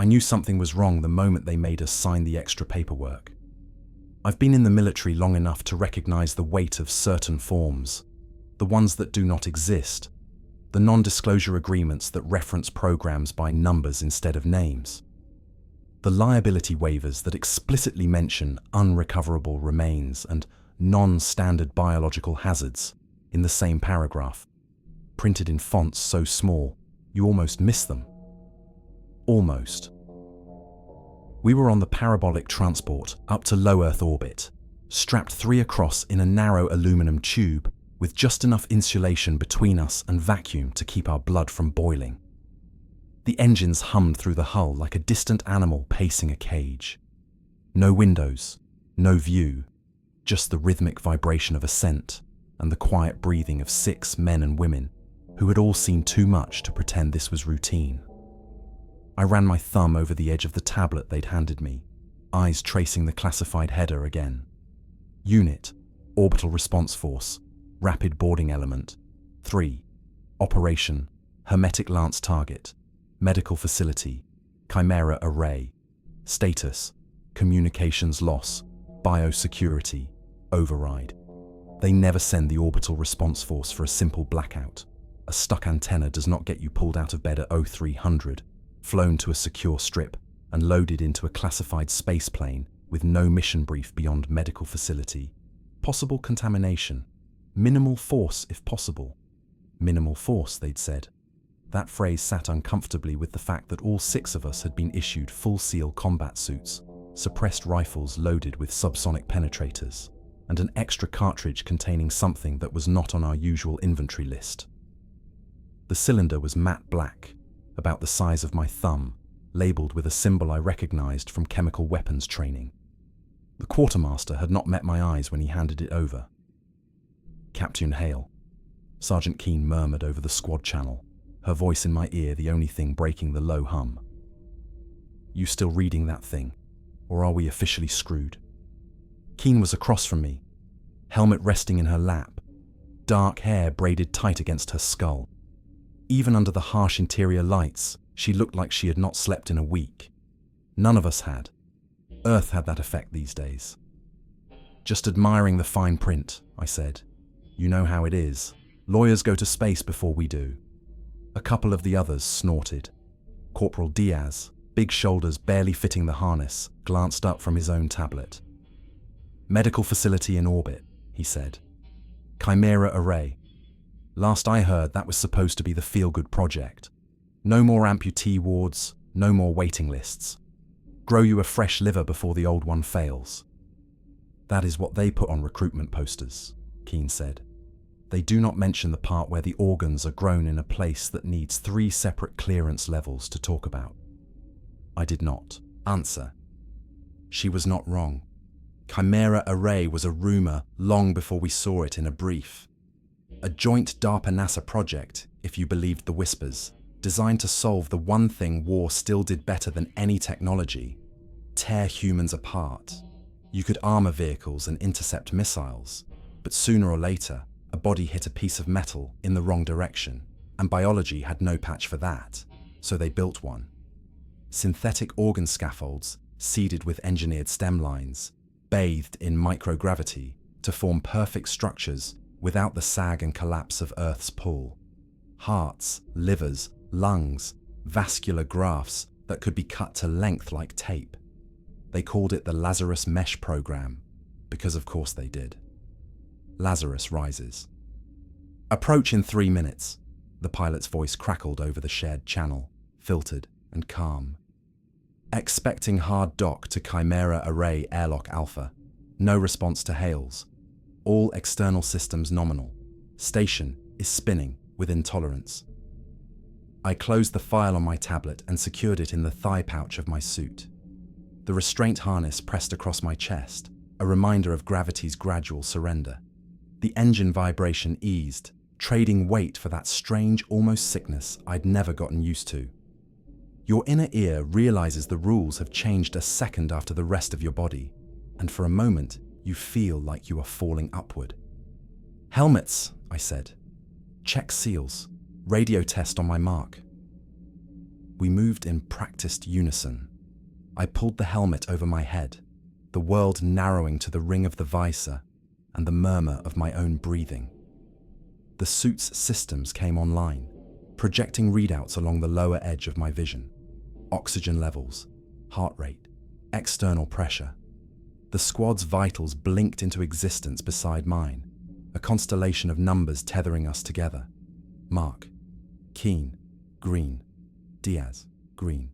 I knew something was wrong the moment they made us sign the extra paperwork. I've been in the military long enough to recognize the weight of certain forms, the ones that do not exist, the non-disclosure agreements that reference programs by numbers instead of names, the liability waivers that explicitly mention unrecoverable remains and non-standard biological hazards in the same paragraph, printed in fonts so small you almost miss them. Almost. We were on the parabolic transport up to low Earth orbit, strapped 3 across in a narrow aluminum tube with just enough insulation between us and vacuum to keep our blood from boiling. The engines hummed through the hull like a distant animal pacing a cage. No windows, no view, just the rhythmic vibration of ascent and the quiet breathing of 6 men and women who had all seen too much to pretend this was routine. I ran my thumb over the edge of the tablet they'd handed me, eyes tracing the classified header again. Unit, Orbital Response Force, Rapid Boarding Element, 3. Operation, Hermetic Lance Target, Medical Facility, Chimera Array. Status, Communications Loss, Biosecurity, Override. They never send the Orbital Response Force for a simple blackout. A stuck antenna does not get you pulled out of bed at 0300, flown to a secure strip, and loaded into a classified space plane with no mission brief beyond medical facility. Possible contamination. Minimal force if possible. Minimal force, they'd said. That phrase sat uncomfortably with the fact that all 6 of us had been issued full-seal combat suits, suppressed rifles loaded with subsonic penetrators, and an extra cartridge containing something that was not on our usual inventory list. The cylinder was matte black, about the size of my thumb, labeled with a symbol I recognized from chemical weapons training. The quartermaster had not met my eyes when he handed it over. Captain Hale, Sergeant Keane murmured over the squad channel, her voice in my ear the only thing breaking the low hum. You still reading that thing, or are we officially screwed? Keane was across from me, helmet resting in her lap, dark hair braided tight against her skull. Even under the harsh interior lights, she looked like she had not slept in a week. None of us had. Earth had that effect these days. Just admiring the fine print, I said. You know how it is. Lawyers go to space before we do. A couple of the others snorted. Corporal Diaz, big shoulders barely fitting the harness, glanced up from his own tablet. Medical facility in orbit, he said. Chimera Array. Last I heard, that was supposed to be the feel-good project. No more amputee wards, no more waiting lists. Grow you a fresh liver before the old one fails. That is what they put on recruitment posters, Keane said. They do not mention the part where the organs are grown in a place that needs 3 separate clearance levels to talk about. I did not answer. She was not wrong. Chimera Array was a rumor long before we saw it in a brief. A joint DARPA-NASA project, if you believed the whispers, designed to solve the one thing war still did better than any technology: tear humans apart. You could armor vehicles and intercept missiles, but sooner or later, a body hit a piece of metal in the wrong direction, and biology had no patch for that, so they built one. Synthetic organ scaffolds, seeded with engineered stem lines, bathed in microgravity to form perfect structures without the sag and collapse of Earth's pull. Hearts, livers, lungs, vascular grafts that could be cut to length like tape. They called it the Lazarus Mesh Program, because of course they did. Lazarus rises. Approach in 3 minutes, the pilot's voice crackled over the shared channel, filtered and calm. Expecting hard dock to Chimera Array Airlock Alpha. No response to hails. All external systems nominal. Station is spinning within tolerance. I closed the file on my tablet and secured it in the thigh pouch of my suit. The restraint harness pressed across my chest, a reminder of gravity's gradual surrender. The engine vibration eased, trading weight for that strange, almost sickness I'd never gotten used to. Your inner ear realizes the rules have changed a second after the rest of your body, and for a moment, you feel like you are falling upward. Helmets, I said. Check seals. Radio test on my mark. We moved in practiced unison. I pulled the helmet over my head, the world narrowing to the ring of the visor and the murmur of my own breathing. The suit's systems came online, projecting readouts along the lower edge of my vision. Oxygen levels, heart rate, external pressure. The squad's vitals blinked into existence beside mine, a constellation of numbers tethering us together. Mark, Keane, green. Diaz, green.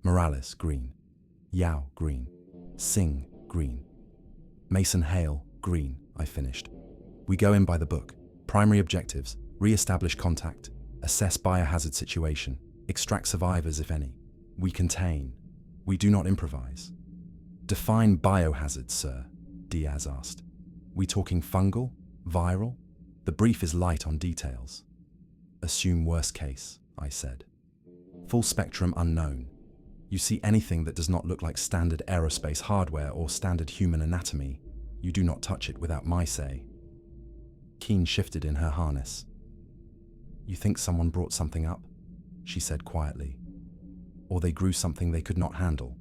Morales, green. Yao, green. Singh, green. Mason Hale, green, I finished. We go in by the book. Primary objectives: re-establish contact, assess biohazard situation, extract survivors if any. We contain. We do not improvise. Define biohazard, sir, Diaz asked. We talking fungal? Viral? The brief is light on details. Assume worst case, I said. Full spectrum unknown. You see anything that does not look like standard aerospace hardware or standard human anatomy, you do not touch it without my say. Keane shifted in her harness. You think someone brought something up? She said quietly. Or they grew something they could not handle.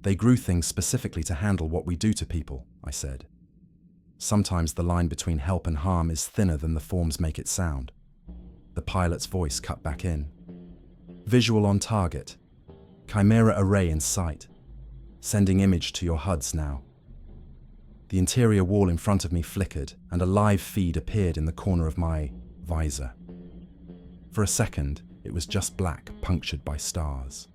They grew things specifically to handle what we do to people, I said. Sometimes the line between help and harm is thinner than the forms make it sound. The pilot's voice cut back in. Visual on target. Chimera array in sight. Sending image to your HUDs now. The interior wall in front of me flickered, and a live feed appeared in the corner of my visor. For a second, it was just black, punctured by stars.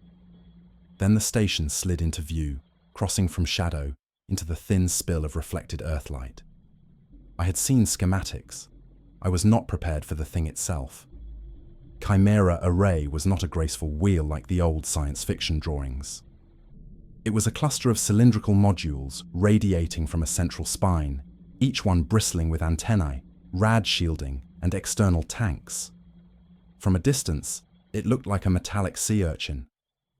Then the station slid into view, crossing from shadow into the thin spill of reflected Earthlight. I had seen schematics. I was not prepared for the thing itself. Chimera array was not a graceful wheel like the old science fiction drawings. It was a cluster of cylindrical modules radiating from a central spine, each one bristling with antennae, rad shielding, and external tanks. From a distance, it looked like a metallic sea urchin,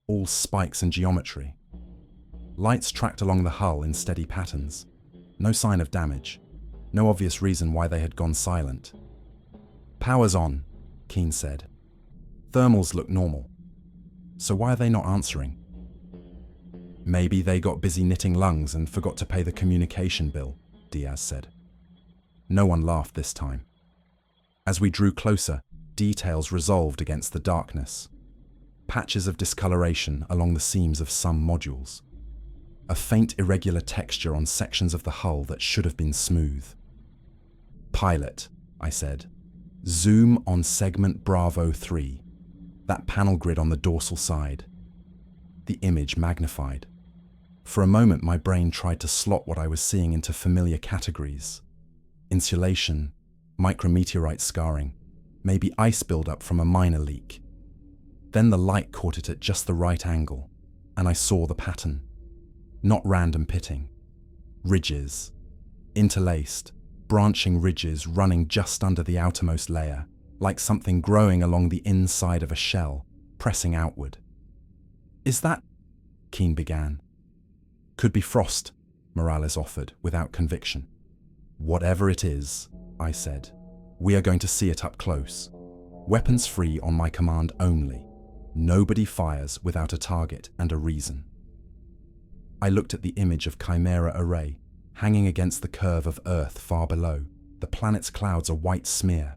all spikes and geometry. Lights tracked along the hull in steady patterns. No sign of damage. No obvious reason why they had gone silent. Power's on, Keane said. Thermals look normal. So why are they not answering? Maybe they got busy knitting lungs and forgot to pay the communication bill, Diaz said. No one laughed this time. As we drew closer, details resolved against the darkness. Patches of discoloration along the seams of some modules. A faint irregular texture on sections of the hull that should have been smooth. Pilot, I said. Zoom on segment Bravo 3. That panel grid on the dorsal side. The image magnified. For a moment, my brain tried to slot what I was seeing into familiar categories. Insulation, micrometeorite scarring, maybe ice buildup from a minor leak. Then the light caught it at just the right angle, and I saw the pattern. Not random pitting. Ridges. Interlaced, branching ridges running just under the outermost layer, like something growing along the inside of a shell, pressing outward. Is that... Keane began. Could be frost, Morales offered, without conviction. Whatever it is, I said, we are going to see it up close. Weapons free on my command only. Nobody fires without a target and a reason. I looked at the image of Chimera array, hanging against the curve of Earth far below, the planet's clouds a white smear.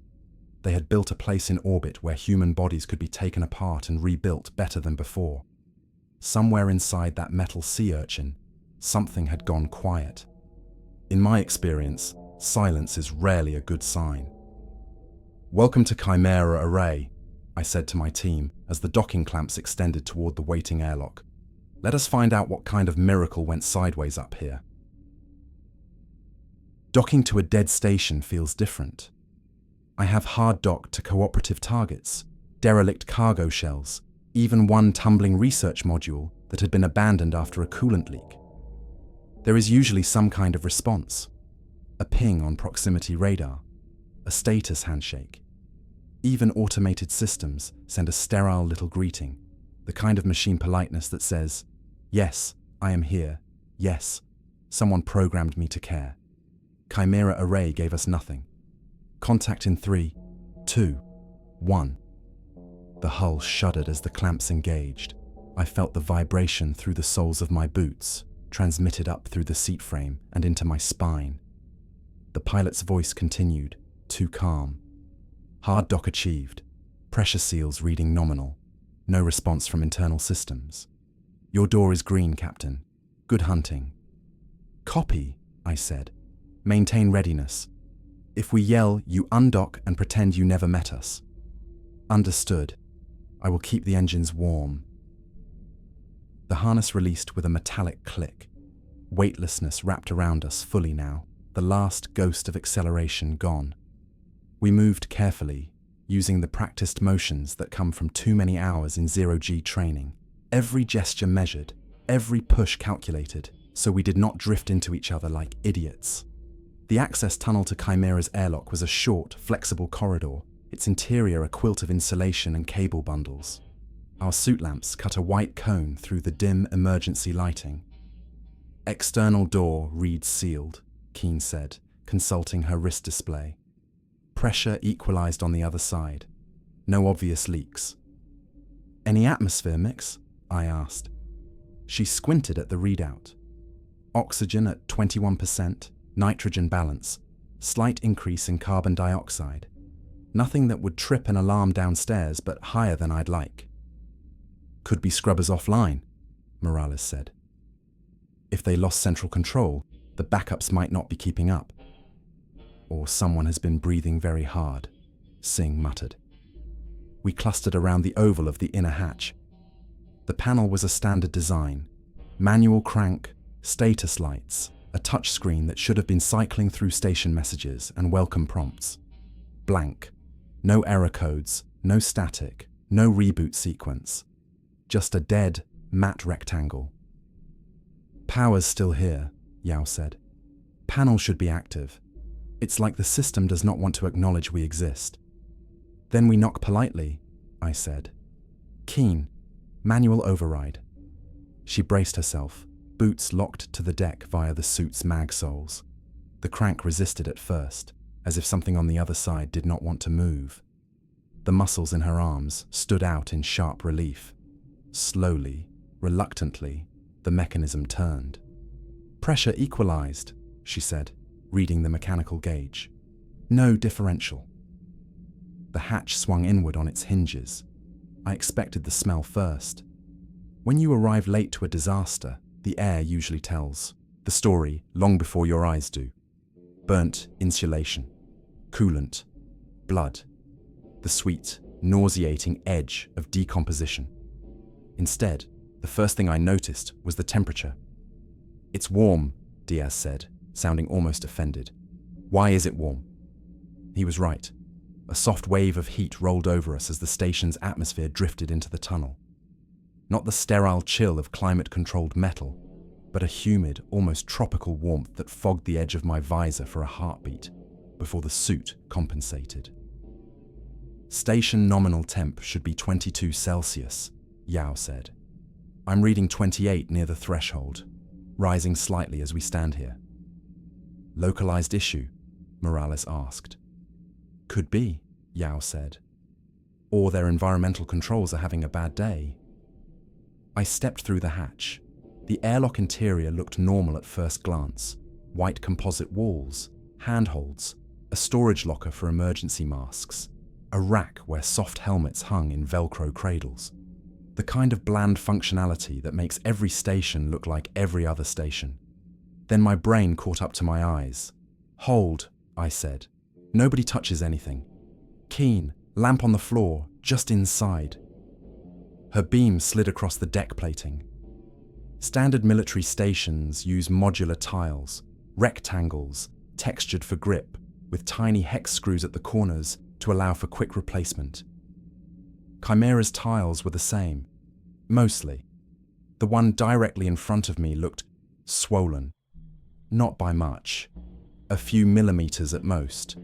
They had built a place in orbit where human bodies could be taken apart and rebuilt better than before. Somewhere inside that metal sea urchin, something had gone quiet. In my experience, silence is rarely a good sign. Welcome to Chimera Array, I said to my team as the docking clamps extended toward the waiting airlock. Let us find out what kind of miracle went sideways up here. Docking to a dead station feels different. I have hard docked to cooperative targets, derelict cargo shells, even one tumbling research module that had been abandoned after a coolant leak. There is usually some kind of response. A ping on proximity radar, a status handshake. Even automated systems send a sterile little greeting, the kind of machine politeness that says, yes, I am here, yes, someone programmed me to care. Chimera Array gave us nothing. Contact in 3, 2, 1. The hull shuddered as the clamps engaged. I felt the vibration through the soles of my boots, transmitted up through the seat frame and into my spine. The pilot's voice continued, too calm. Hard dock achieved. Pressure seals reading nominal. No response from internal systems. Your door is green, Captain. Good hunting. Copy, I said. Maintain readiness. If we yell, you undock and pretend you never met us. Understood. I will keep the engines warm. The harness released with a metallic click. Weightlessness wrapped around us fully now, the last ghost of acceleration gone. We moved carefully, using the practiced motions that come from too many hours in zero-G training. Every gesture measured, every push calculated, so we did not drift into each other like idiots. The access tunnel to Chimera's airlock was a short, flexible corridor, its interior a quilt of insulation and cable bundles. Our suit lamps cut a white cone through the dim emergency lighting. External door reads sealed, Keane said, consulting her wrist display. Pressure equalized on the other side. No obvious leaks. Any atmosphere mix? I asked. She squinted at the readout. Oxygen at 21%, nitrogen balance, slight increase in carbon dioxide. Nothing that would trip an alarm downstairs, but higher than I'd like. Could be scrubbers offline, Morales said. If they lost central control, the backups might not be keeping up. Or someone has been breathing very hard, Singh muttered. We clustered around the oval of the inner hatch. The panel was a standard design. Manual crank, status lights, a touchscreen that should have been cycling through station messages and welcome prompts. Blank. No error codes, no static, no reboot sequence. Just a dead, matte rectangle. Power's still here, Yao said. Panel should be active. It's like the system does not want to acknowledge we exist. Then we knock politely, I said. Keane, manual override. She braced herself, boots locked to the deck via the suit's mag soles. The crank resisted at first, as if something on the other side did not want to move. The muscles in her arms stood out in sharp relief. Slowly, reluctantly, the mechanism turned. Pressure equalized, she said, reading the mechanical gauge. No differential. The hatch swung inward on its hinges. I expected the smell first. When you arrive late to a disaster, the air usually tells the story long before your eyes do. Burnt insulation, coolant, blood, the sweet, nauseating edge of decomposition. Instead, the first thing I noticed was the temperature. It's warm, Diaz said, sounding almost offended. Why is it warm? He was right. A soft wave of heat rolled over us as the station's atmosphere drifted into the tunnel. Not the sterile chill of climate-controlled metal, but a humid, almost tropical warmth that fogged the edge of my visor for a heartbeat before the suit compensated. Station nominal temp should be 22 Celsius, Yao said. I'm reading 28 near the threshold, rising slightly as we stand here. Localized issue? Morales asked. Could be, Yao said. Or their environmental controls are having a bad day. I stepped through the hatch. The airlock interior looked normal at first glance. White composite walls, handholds, a storage locker for emergency masks, a rack where soft helmets hung in Velcro cradles. The kind of bland functionality that makes every station look like every other station. Then my brain caught up to my eyes. Hold, I said. Nobody touches anything. Keane, lamp on the floor, just inside. Her beam slid across the deck plating. Standard military stations use modular tiles, rectangles, textured for grip, with tiny hex screws at the corners to allow for quick replacement. Chimera's tiles were the same, mostly. The one directly in front of me looked swollen. Not by much. A few millimeters at most.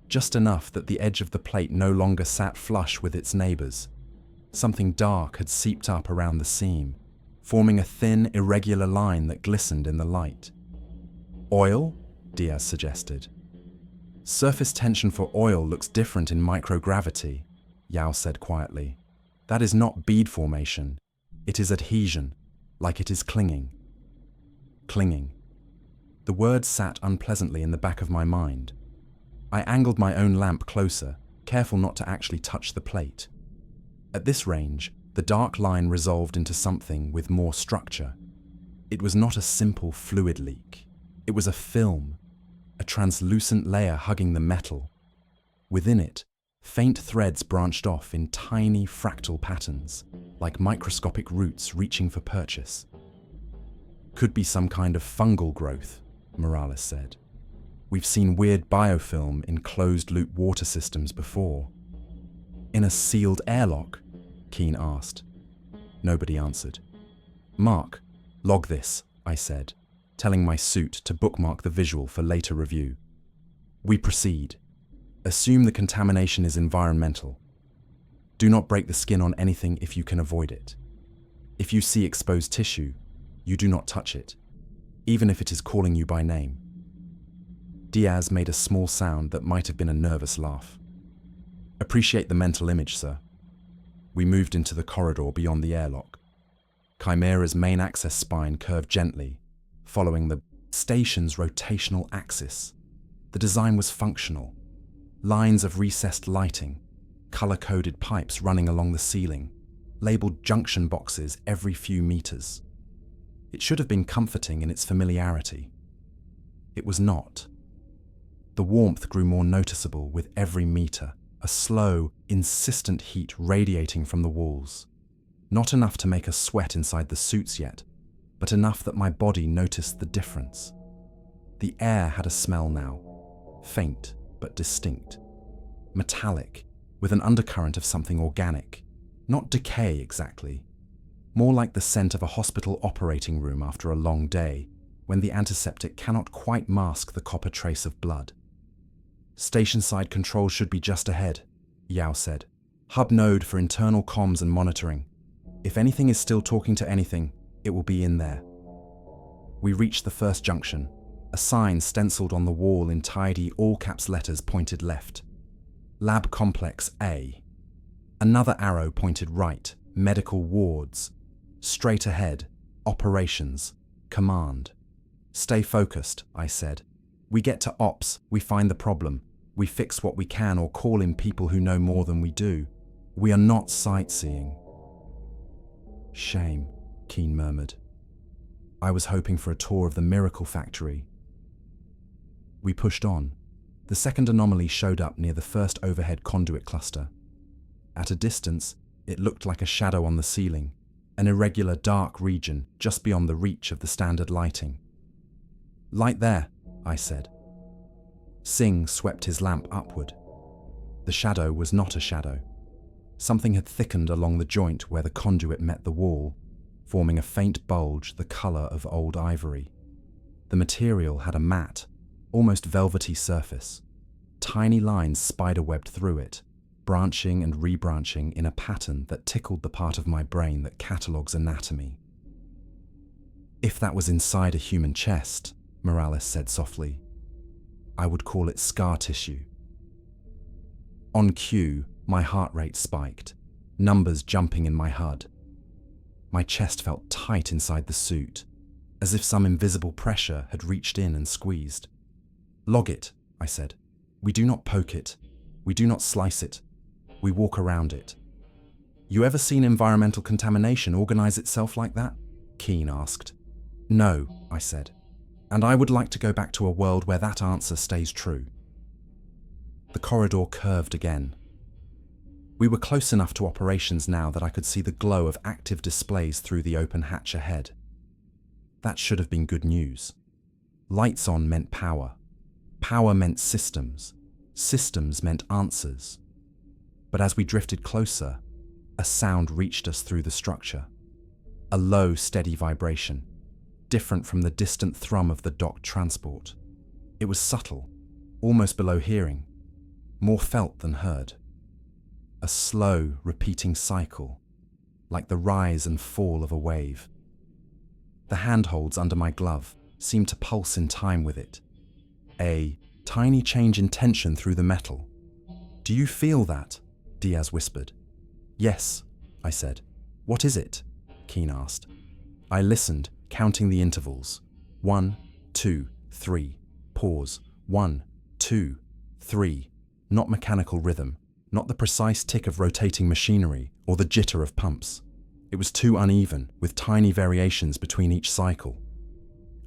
Just enough that the edge of the plate no longer sat flush with its neighbors. Something dark had seeped up around the seam, forming a thin, irregular line that glistened in the light. Oil? Diaz suggested. Surface tension for oil looks different in microgravity, Yao said quietly. That is not bead formation. It is adhesion, like it is clinging. Clinging. The words sat unpleasantly in the back of my mind. I angled my own lamp closer, careful not to actually touch the plate. At this range, the dark line resolved into something with more structure. It was not a simple fluid leak. It was a film, a translucent layer hugging the metal. Within it, faint threads branched off in tiny fractal patterns, like microscopic roots reaching for purchase. Could be some kind of fungal growth, Morales said. We've seen weird biofilm in closed-loop water systems before. In a sealed airlock? Keane asked. Nobody answered. Mark, log this, I said, telling my suit to bookmark the visual for later review. We proceed. Assume the contamination is environmental. Do not break the skin on anything if you can avoid it. If you see exposed tissue, you do not touch it, even if it is calling you by name. Diaz made a small sound that might have been a nervous laugh. Appreciate the mental image, sir. We moved into the corridor beyond the airlock. Chimera's main access spine curved gently, following the station's rotational axis. The design was functional. Lines of recessed lighting, color-coded pipes running along the ceiling, labeled junction boxes every few meters. It should have been comforting in its familiarity. It was not. The warmth grew more noticeable with every meter, a slow, insistent heat radiating from the walls. Not enough to make us sweat inside the suits yet, but enough that my body noticed the difference. The air had a smell now, faint but distinct. Metallic, with an undercurrent of something organic. Not decay exactly. More like the scent of a hospital operating room after a long day, when the antiseptic cannot quite mask the copper trace of blood. Station-side control should be just ahead, Yao said. Hub node for internal comms and monitoring. If anything is still talking to anything, it will be in there. We reached the first junction. A sign stenciled on the wall in tidy all-caps letters pointed left. Lab Complex A. Another arrow pointed right, medical wards. Straight ahead, operations, command. Stay focused, I said. We get to ops, we find the problem. We fix what we can or call in people who know more than we do. We are not sightseeing. Shame, Keane murmured. I was hoping for a tour of the miracle factory. We pushed on. The second anomaly showed up near the first overhead conduit cluster. At a distance, it looked like a shadow on the ceiling, an irregular dark region just beyond the reach of the standard lighting. Light there, I said. Singh swept his lamp upward. The shadow was not a shadow. Something had thickened along the joint where the conduit met the wall, forming a faint bulge the color of old ivory. The material had a matte, almost velvety surface. Tiny lines spiderwebbed through it, branching and rebranching in a pattern that tickled the part of my brain that catalogues anatomy. If that was inside a human chest, Morales said softly, I would call it scar tissue. On cue, my heart rate spiked, numbers jumping in my HUD. My chest felt tight inside the suit, as if some invisible pressure had reached in and squeezed. Log it, I said. We do not poke it. We do not slice it. We walk around it. You ever seen environmental contamination organize itself like that? Keane asked. No, I said. And I would like to go back to a world where that answer stays true. The corridor curved again. We were close enough to operations now that I could see the glow of active displays through the open hatch ahead. That should have been good news. Lights on meant power. Power meant systems. Systems meant answers. But as we drifted closer, a sound reached us through the structure. A low, steady vibration, different from the distant thrum of the docked transport. It was subtle, almost below hearing, more felt than heard. A slow, repeating cycle, like the rise and fall of a wave. The handholds under my glove seemed to pulse in time with it. A tiny change in tension through the metal. Do you feel that? Diaz whispered. Yes, I said. "What is it?" Keen asked. I listened, counting the intervals. 1, 2, 3. Pause. 1, 2, 3. Not mechanical rhythm, not the precise tick of rotating machinery or the jitter of pumps. It was too uneven, with tiny variations between each cycle.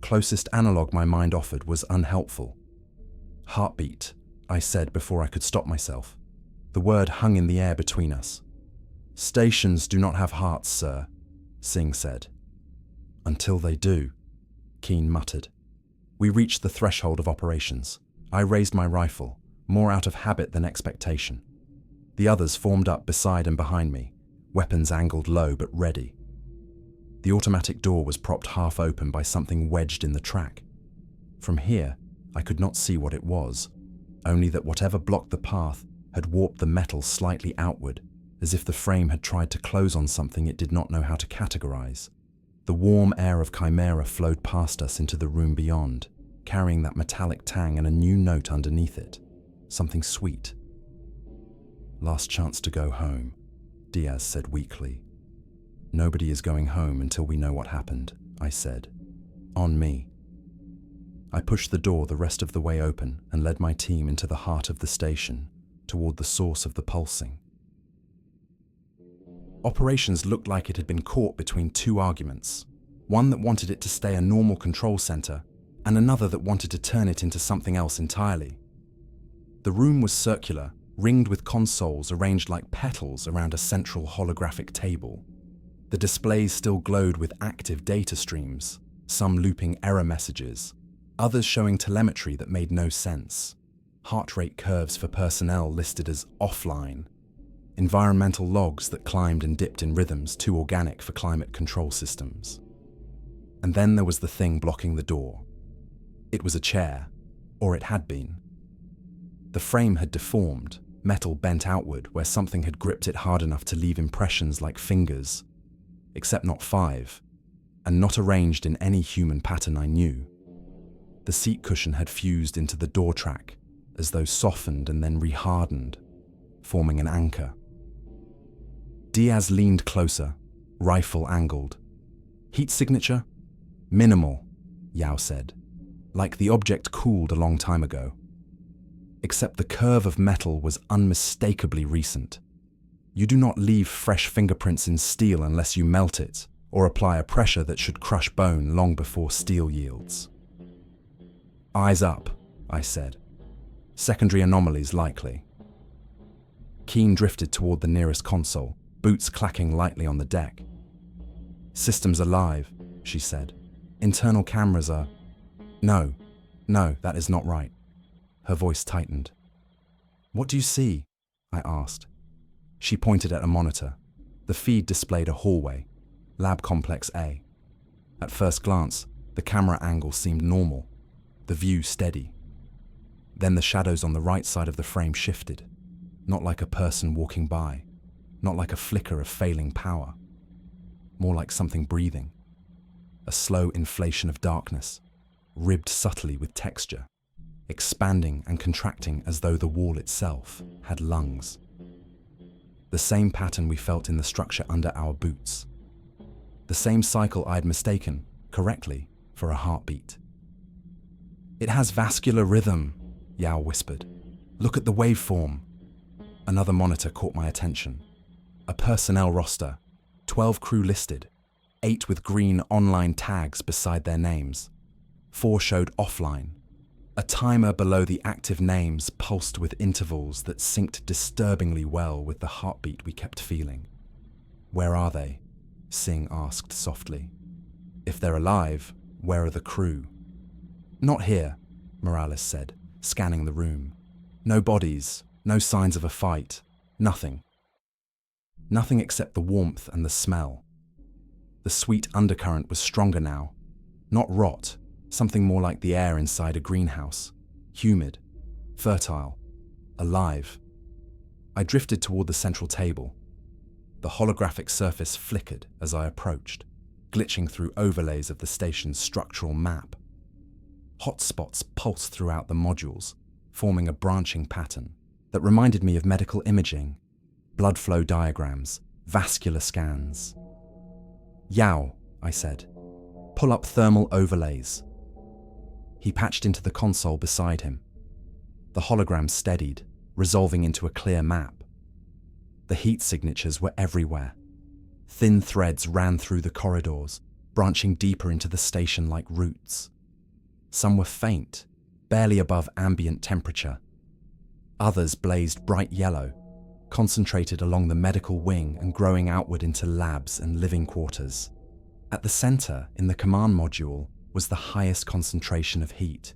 Closest analog my mind offered was unhelpful. "Heartbeat," I said before I could stop myself. The word hung in the air between us. "Stations do not have hearts, sir," Singh said. "Until they do," Keen muttered. We reached the threshold of operations. I raised my rifle, more out of habit than expectation. The others formed up beside and behind me, weapons angled low but ready. The automatic door was propped half open by something wedged in the track. From here, I could not see what it was, only that whatever blocked the path had warped the metal slightly outward, as if the frame had tried to close on something it did not know how to categorize. The warm air of Chimera flowed past us into the room beyond, carrying that metallic tang and a new note underneath it, something sweet. "Last chance to go home," Diaz said weakly. "Nobody is going home until we know what happened," I said. "On me." I pushed the door the rest of the way open and led my team into the heart of the station, toward the source of the pulsing. Operations looked like it had been caught between two arguments, one that wanted it to stay a normal control center, and another that wanted to turn it into something else entirely. The room was circular, ringed with consoles arranged like petals around a central holographic table. The displays still glowed with active data streams, some looping error messages, others showing telemetry that made no sense. Heart rate curves for personnel listed as offline, environmental logs that climbed and dipped in rhythms too organic for climate control systems. And then there was the thing blocking the door. It was a chair, or it had been. The frame had deformed, metal bent outward where something had gripped it hard enough to leave impressions like fingers, except not 5, and not arranged in any human pattern I knew. The seat cushion had fused into the door track, as though softened and then rehardened, forming an anchor. Diaz leaned closer, rifle angled. "Heat signature? Minimal," Yao said, like the object cooled a long time ago. Except the curve of metal was unmistakably recent. You do not leave fresh fingerprints in steel unless you melt it, or apply a pressure that should crush bone long before steel yields. "Eyes up," I said. "Secondary anomalies likely." Keen drifted toward the nearest console, boots clacking lightly on the deck. "Systems alive," she said. "Internal cameras are..." No, that is not right." Her voice tightened. "What do you see?" I asked. She pointed at a monitor. The feed displayed a hallway, Lab Complex A. At first glance, the camera angle seemed normal, the view steady. Then the shadows on the right side of the frame shifted, not like a person walking by, not like a flicker of failing power, more like something breathing. A slow inflation of darkness, ribbed subtly with texture, expanding and contracting as though the wall itself had lungs. The same pattern we felt in the structure under our boots. The same cycle I'd mistaken, correctly, for a heartbeat. "It has vascular rhythm," Yao whispered. "Look at the waveform." Another monitor caught my attention. A personnel roster, 12 crew listed, 8 with green online tags beside their names. 4 showed offline. A timer below the active names pulsed with intervals that synced disturbingly well with the heartbeat we kept feeling. "Where are they?" Singh asked softly. "If they're alive, where are the crew?" "Not here," Morales said, scanning the room. "No bodies, no signs of a fight, nothing. Nothing except the warmth and the smell." The sweet undercurrent was stronger now. Not rot, something more like the air inside a greenhouse. Humid, fertile, alive. I drifted toward the central table. The holographic surface flickered as I approached, glitching through overlays of the station's structural map. Hotspots pulsed throughout the modules, forming a branching pattern that reminded me of medical imaging. Blood flow diagrams, vascular scans. "Yao," I said. "Pull up thermal overlays." He patched into the console beside him. The hologram steadied, resolving into a clear map. The heat signatures were everywhere. Thin threads ran through the corridors, branching deeper into the station like roots. Some were faint, barely above ambient temperature. Others blazed bright yellow, concentrated along the medical wing and growing outward into labs and living quarters. At the center, in the command module, was the highest concentration of heat.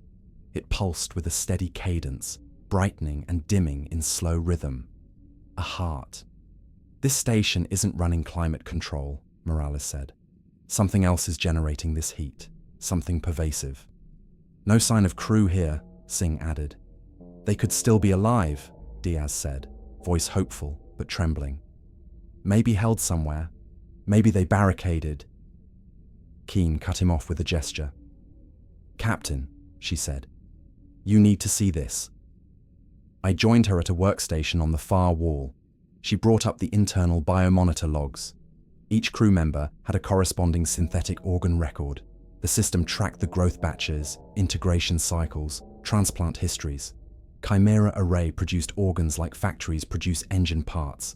It pulsed with a steady cadence, brightening and dimming in slow rhythm. A heart. "This station isn't running climate control," Morales said. "Something else is generating this heat, something pervasive." "No sign of crew here," Singh added. "They could still be alive," Diaz said, voice hopeful but trembling. "Maybe held somewhere. Maybe they barricaded." Keen cut him off with a gesture. "Captain," she said, "you need to see this." I joined her at a workstation on the far wall. She brought up the internal biomonitor logs. Each crew member had a corresponding synthetic organ record. The system tracked the growth batches, integration cycles, transplant histories. Chimera Array produced organs like factories produce engine parts.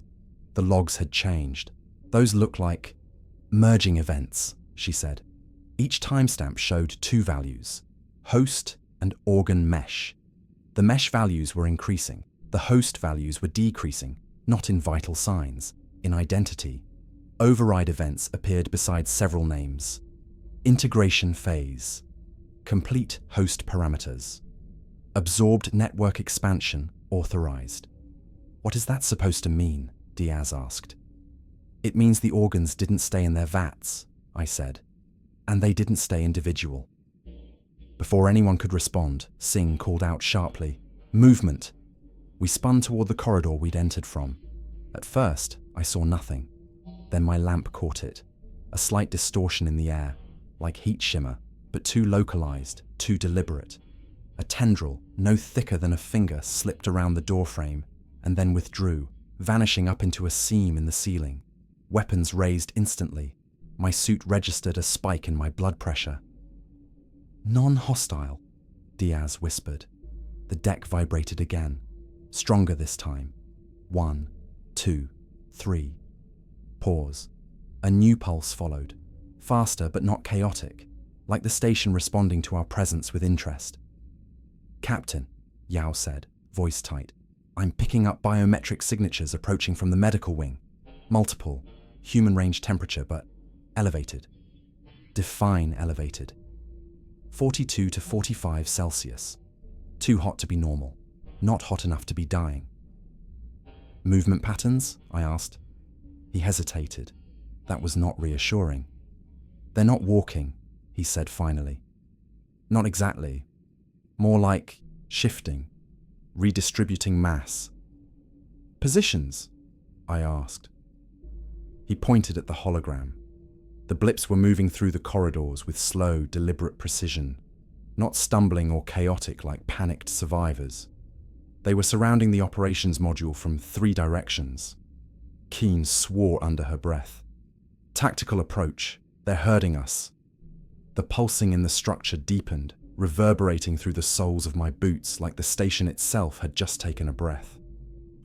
The logs had changed. "Those look like merging events," she said. Each timestamp showed two values, host and organ mesh. The mesh values were increasing. The host values were decreasing, not in vital signs, in identity. Override events appeared beside several names. Integration phase. Complete host parameters. Absorbed network expansion authorized. "What is that supposed to mean?" Diaz asked. "It means the organs didn't stay in their vats," I said. "And they didn't stay individual." Before anyone could respond, Singh called out sharply, "Movement!" We spun toward the corridor we'd entered from. At first, I saw nothing. Then my lamp caught it. A slight distortion in the air, like heat shimmer, but too localized, too deliberate. A tendril, no thicker than a finger, slipped around the doorframe and then withdrew, vanishing up into a seam in the ceiling. Weapons raised instantly. My suit registered a spike in my blood pressure. "Non-hostile," Diaz whispered. The deck vibrated again, stronger this time. 1, 2, 3. Pause. A new pulse followed, faster but not chaotic, like the station responding to our presence with interest. "Captain," Yao said, voice tight, "I'm picking up biometric signatures approaching from the medical wing. Multiple, human range temperature, but elevated. Define elevated. 42 to 45 Celsius. Too hot to be normal, not hot enough to be dying." "Movement patterns?" I asked. He hesitated. That was not reassuring. "They're not walking," he said finally. "Not exactly. More like shifting, redistributing mass." "Positions?" I asked. He pointed at the hologram. The blips were moving through the corridors with slow, deliberate precision, not stumbling or chaotic like panicked survivors. They were surrounding the operations module from 3 directions. Keen swore under her breath. "Tactical approach. They're herding us." The pulsing in the structure deepened, reverberating through the soles of my boots like the station itself had just taken a breath.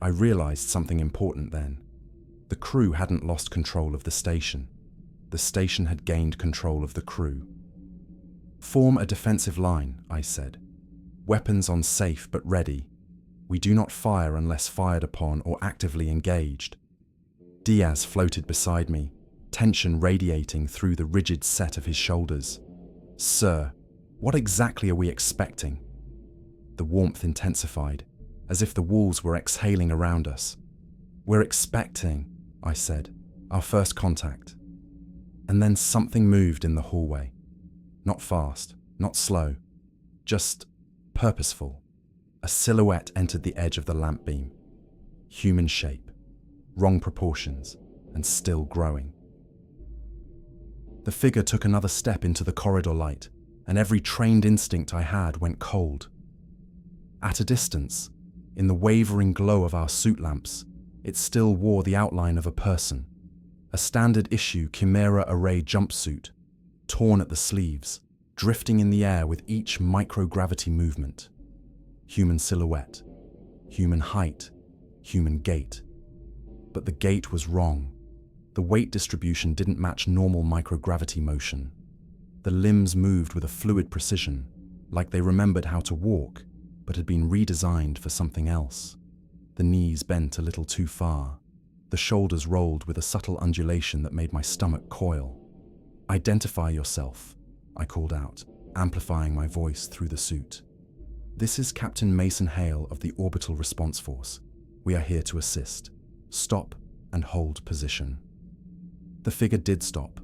I realized something important then. The crew hadn't lost control of the station. The station had gained control of the crew. "Form a defensive line," I said. "Weapons on safe but ready. We do not fire unless fired upon or actively engaged." Diaz floated beside me, tension radiating through the rigid set of his shoulders. "Sir, what exactly are we expecting?" The warmth intensified, as if the walls were exhaling around us. "We're expecting," I said, "our first contact." And then something moved in the hallway. Not fast, not slow, just purposeful. A silhouette entered the edge of the lamp beam. Human shape, wrong proportions, and still growing. The figure took another step into the corridor light, and every trained instinct I had went cold. At a distance, in the wavering glow of our suit lamps, it still wore the outline of a person, A standard issue Chimera Array jumpsuit, torn at the sleeves, drifting in the air with each microgravity movement. Human silhouette, human height, human gait. But the gait was wrong. The weight distribution didn't match normal microgravity motion. The limbs moved with a fluid precision, like they remembered how to walk, but had been redesigned for something else. The knees bent a little too far. The shoulders rolled with a subtle undulation that made my stomach coil. "Identify yourself," I called out, amplifying my voice through the suit. "This is Captain Mason Hale of the Orbital Response Force. We are here to assist. Stop and hold position." The figure did stop,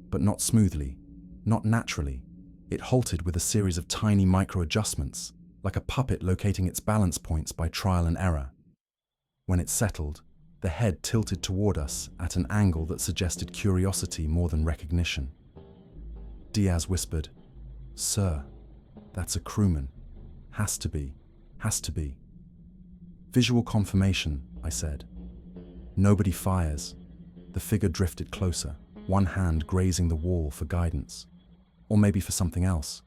but not smoothly, not naturally. It halted with a series of tiny micro-adjustments, like a puppet locating its balance points by trial and error. When it settled, the head tilted toward us at an angle that suggested curiosity more than recognition. Diaz whispered, "Sir, that's a crewman. Has to be. Has to be." "Visual confirmation," I said. Nobody fires. The figure drifted closer, one hand grazing the wall for guidance. Or maybe for something else.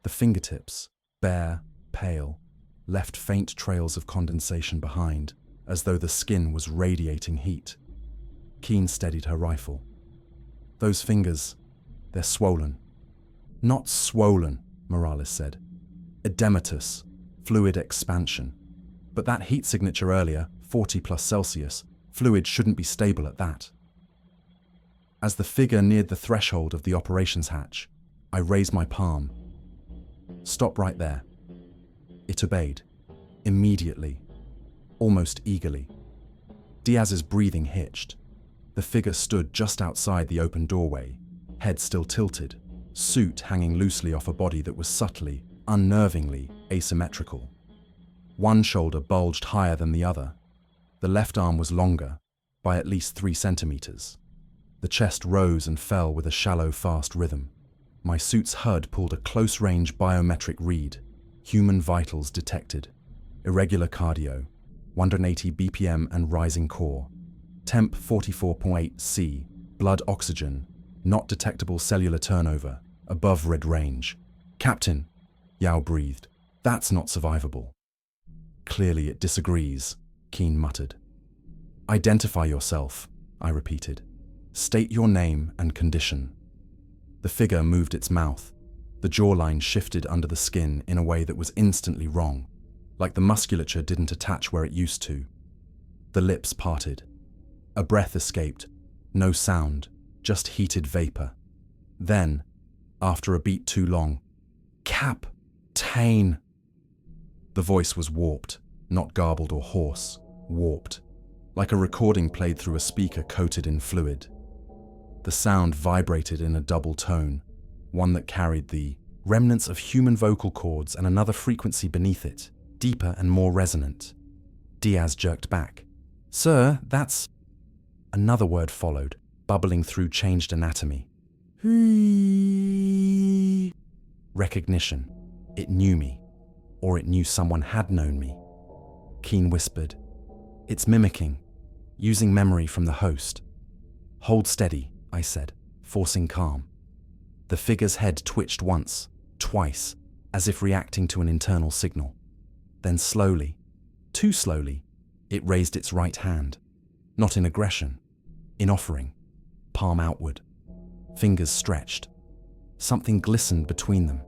The fingertips, bare, pale, left faint trails of condensation behind, as though the skin was radiating heat. Keen steadied her rifle. "Those fingers, they're swollen." "Not swollen," Morales said. "Edematous, fluid expansion. But that heat signature earlier, 40 plus Celsius, fluid shouldn't be stable at that." As the figure neared the threshold of the operations hatch, I raised my palm. "Stop right there." It obeyed, immediately, almost eagerly. Diaz's breathing hitched. The figure stood just outside the open doorway, head still tilted, suit hanging loosely off a body that was subtly, unnervingly asymmetrical. One shoulder bulged higher than the other. The left arm was longer, by at least 3 centimeters. The chest rose and fell with a shallow, fast rhythm. My suit's HUD pulled a close-range biometric read. Human vitals detected. Irregular cardio, 180 BPM and rising core. Temp 44.8 C, blood oxygen, not detectable cellular turnover, above red range. "Captain," Yao breathed, "that's not survivable." "Clearly it disagrees," Keen muttered. "Identify yourself," I repeated. "State your name and condition." The figure moved its mouth. The jawline shifted under the skin in a way that was instantly wrong, like the musculature didn't attach where it used to. The lips parted. A breath escaped. No sound, just heated vapor. Then, after a beat too long, "Cap-tain." The voice was warped, not garbled or hoarse, warped, like a recording played through a speaker coated in fluid. The sound vibrated in a double tone, one that carried the remnants of human vocal cords and another frequency beneath it, deeper and more resonant. Diaz jerked back. "Sir, that's..." Another word followed, bubbling through changed anatomy. Recognition. It knew me, or it knew someone had known me. Keen whispered, "It's mimicking, using memory from the host." "Hold steady," I said, forcing calm. The figure's head twitched once, twice, as if reacting to an internal signal. Then slowly, too slowly, it raised its right hand. Not in aggression, in offering, palm outward. Fingers stretched. Something glistened between them,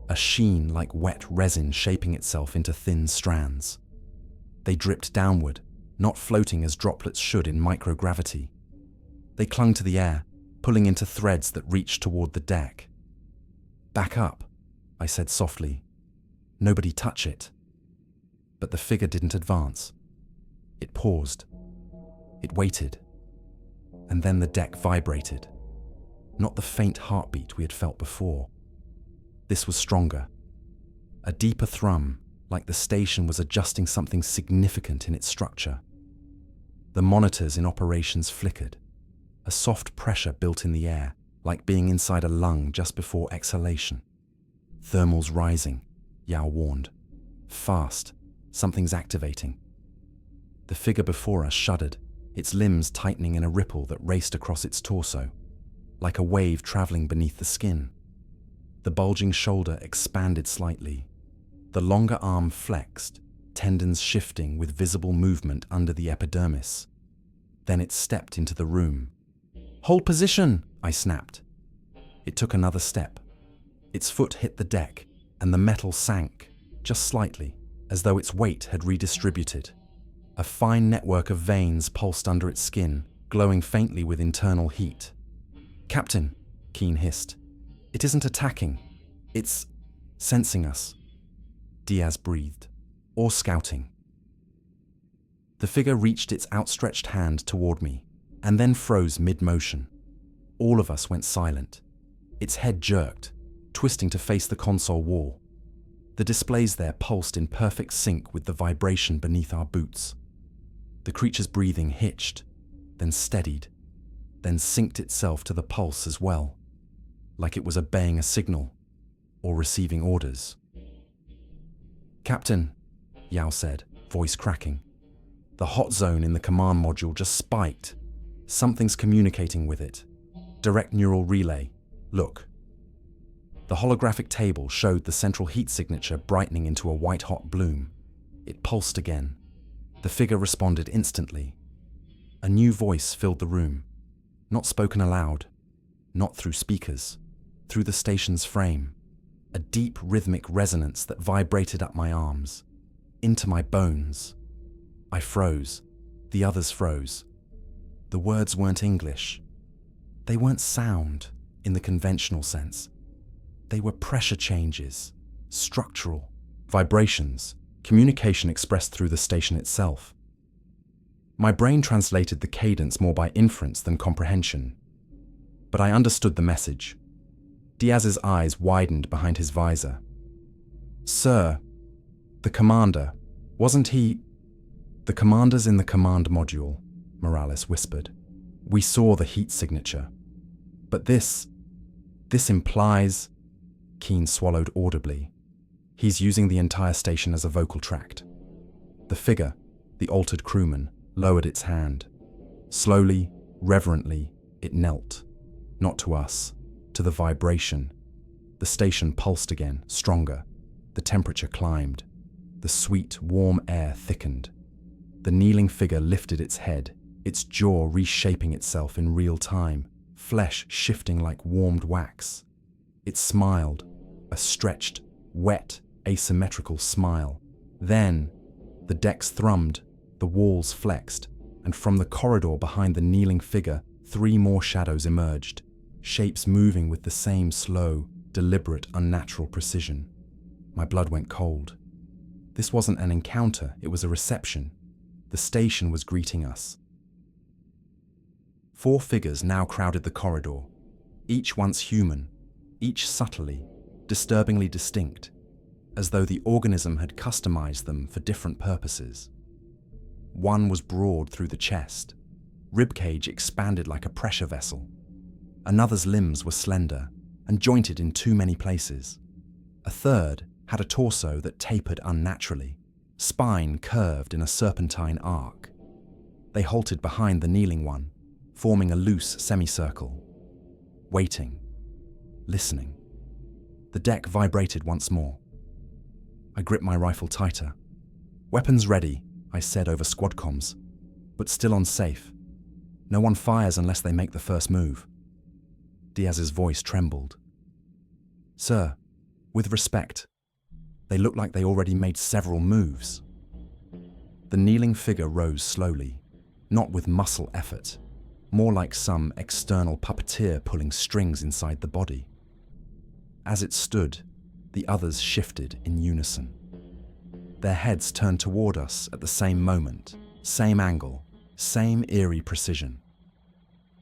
a sheen like wet resin shaping itself into thin strands. They dripped downward, not floating as droplets should in microgravity. They clung to the air, pulling into threads that reached toward the deck. "Back up," I said softly. "Nobody touch it." But the figure didn't advance. It paused. It waited. And then the deck vibrated. Not the faint heartbeat we had felt before. This was stronger. A deeper thrum, like the station was adjusting something significant in its structure. The monitors in operations flickered. A soft pressure built in the air, like being inside a lung just before exhalation. "Thermals rising," Yao warned. "Fast. Something's activating." The figure before us shuddered, its limbs tightening in a ripple that raced across its torso, like a wave traveling beneath the skin. The bulging shoulder expanded slightly. The longer arm flexed, tendons shifting with visible movement under the epidermis. Then it stepped into the room. "Hold position!" I snapped. It took another step. Its foot hit the deck, and the metal sank, just slightly, as though its weight had redistributed. A fine network of veins pulsed under its skin, glowing faintly with internal heat. "Captain," Keen hissed, "it isn't attacking. It's sensing us." Diaz breathed. "Or scouting." The figure reached its outstretched hand toward me, and then froze mid-motion. All of us went silent. Its head jerked, twisting to face the console wall. The displays there pulsed in perfect sync with the vibration beneath our boots. The creature's breathing hitched, then steadied, then synced itself to the pulse as well, like it was obeying a signal or receiving orders. "Captain," Yao said, voice cracking. "The hot zone in the command module just spiked. Something's communicating with it. Direct neural relay. Look." The holographic table showed the central heat signature brightening into a white-hot bloom. It pulsed again. The figure responded instantly. A new voice filled the room, not spoken aloud, not through speakers, through the station's frame. A deep rhythmic resonance that vibrated up my arms, into my bones. I froze. The others froze. The words weren't English. They weren't sound in the conventional sense. They were pressure changes, structural, vibrations, communication expressed through the station itself. My brain translated the cadence more by inference than comprehension. But I understood the message. Diaz's eyes widened behind his visor. "Sir, the commander, wasn't he—" "The commander's in the command module," Morales whispered. "We saw the heat signature. But this implies—" Keen swallowed audibly. "He's using the entire station as a vocal tract." The figure, the altered crewman, lowered its hand. Slowly, reverently, it knelt. Not to us, to the vibration. The station pulsed again, stronger. The temperature climbed. The sweet, warm air thickened. The kneeling figure lifted its head, its jaw reshaping itself in real time, flesh shifting like warmed wax. It smiled, a stretched, wet, asymmetrical smile. Then, the decks thrummed, the walls flexed, and from the corridor behind the kneeling figure, 3 more shadows emerged, shapes moving with the same slow, deliberate, unnatural precision. My blood went cold. This wasn't an encounter, it was a reception. The station was greeting us. 4 figures now crowded the corridor, each once human, each subtly, disturbingly distinct, as though the organism had customized them for different purposes. One was broad through the chest, ribcage expanded like a pressure vessel. Another's limbs were slender and jointed in too many places. A third had a torso that tapered unnaturally, spine curved in a serpentine arc. They halted behind the kneeling one, forming a loose semicircle, waiting, listening. The deck vibrated once more. I gripped my rifle tighter. "Weapons ready," I said over squad comms, "but still unsafe. No one fires unless they make the first move." Diaz's voice trembled. "Sir, with respect, they look like they already made several moves." The kneeling figure rose slowly, not with muscle effort, more like some external puppeteer pulling strings inside the body. As it stood, the others shifted in unison. Their heads turned toward us at the same moment, same angle, same eerie precision.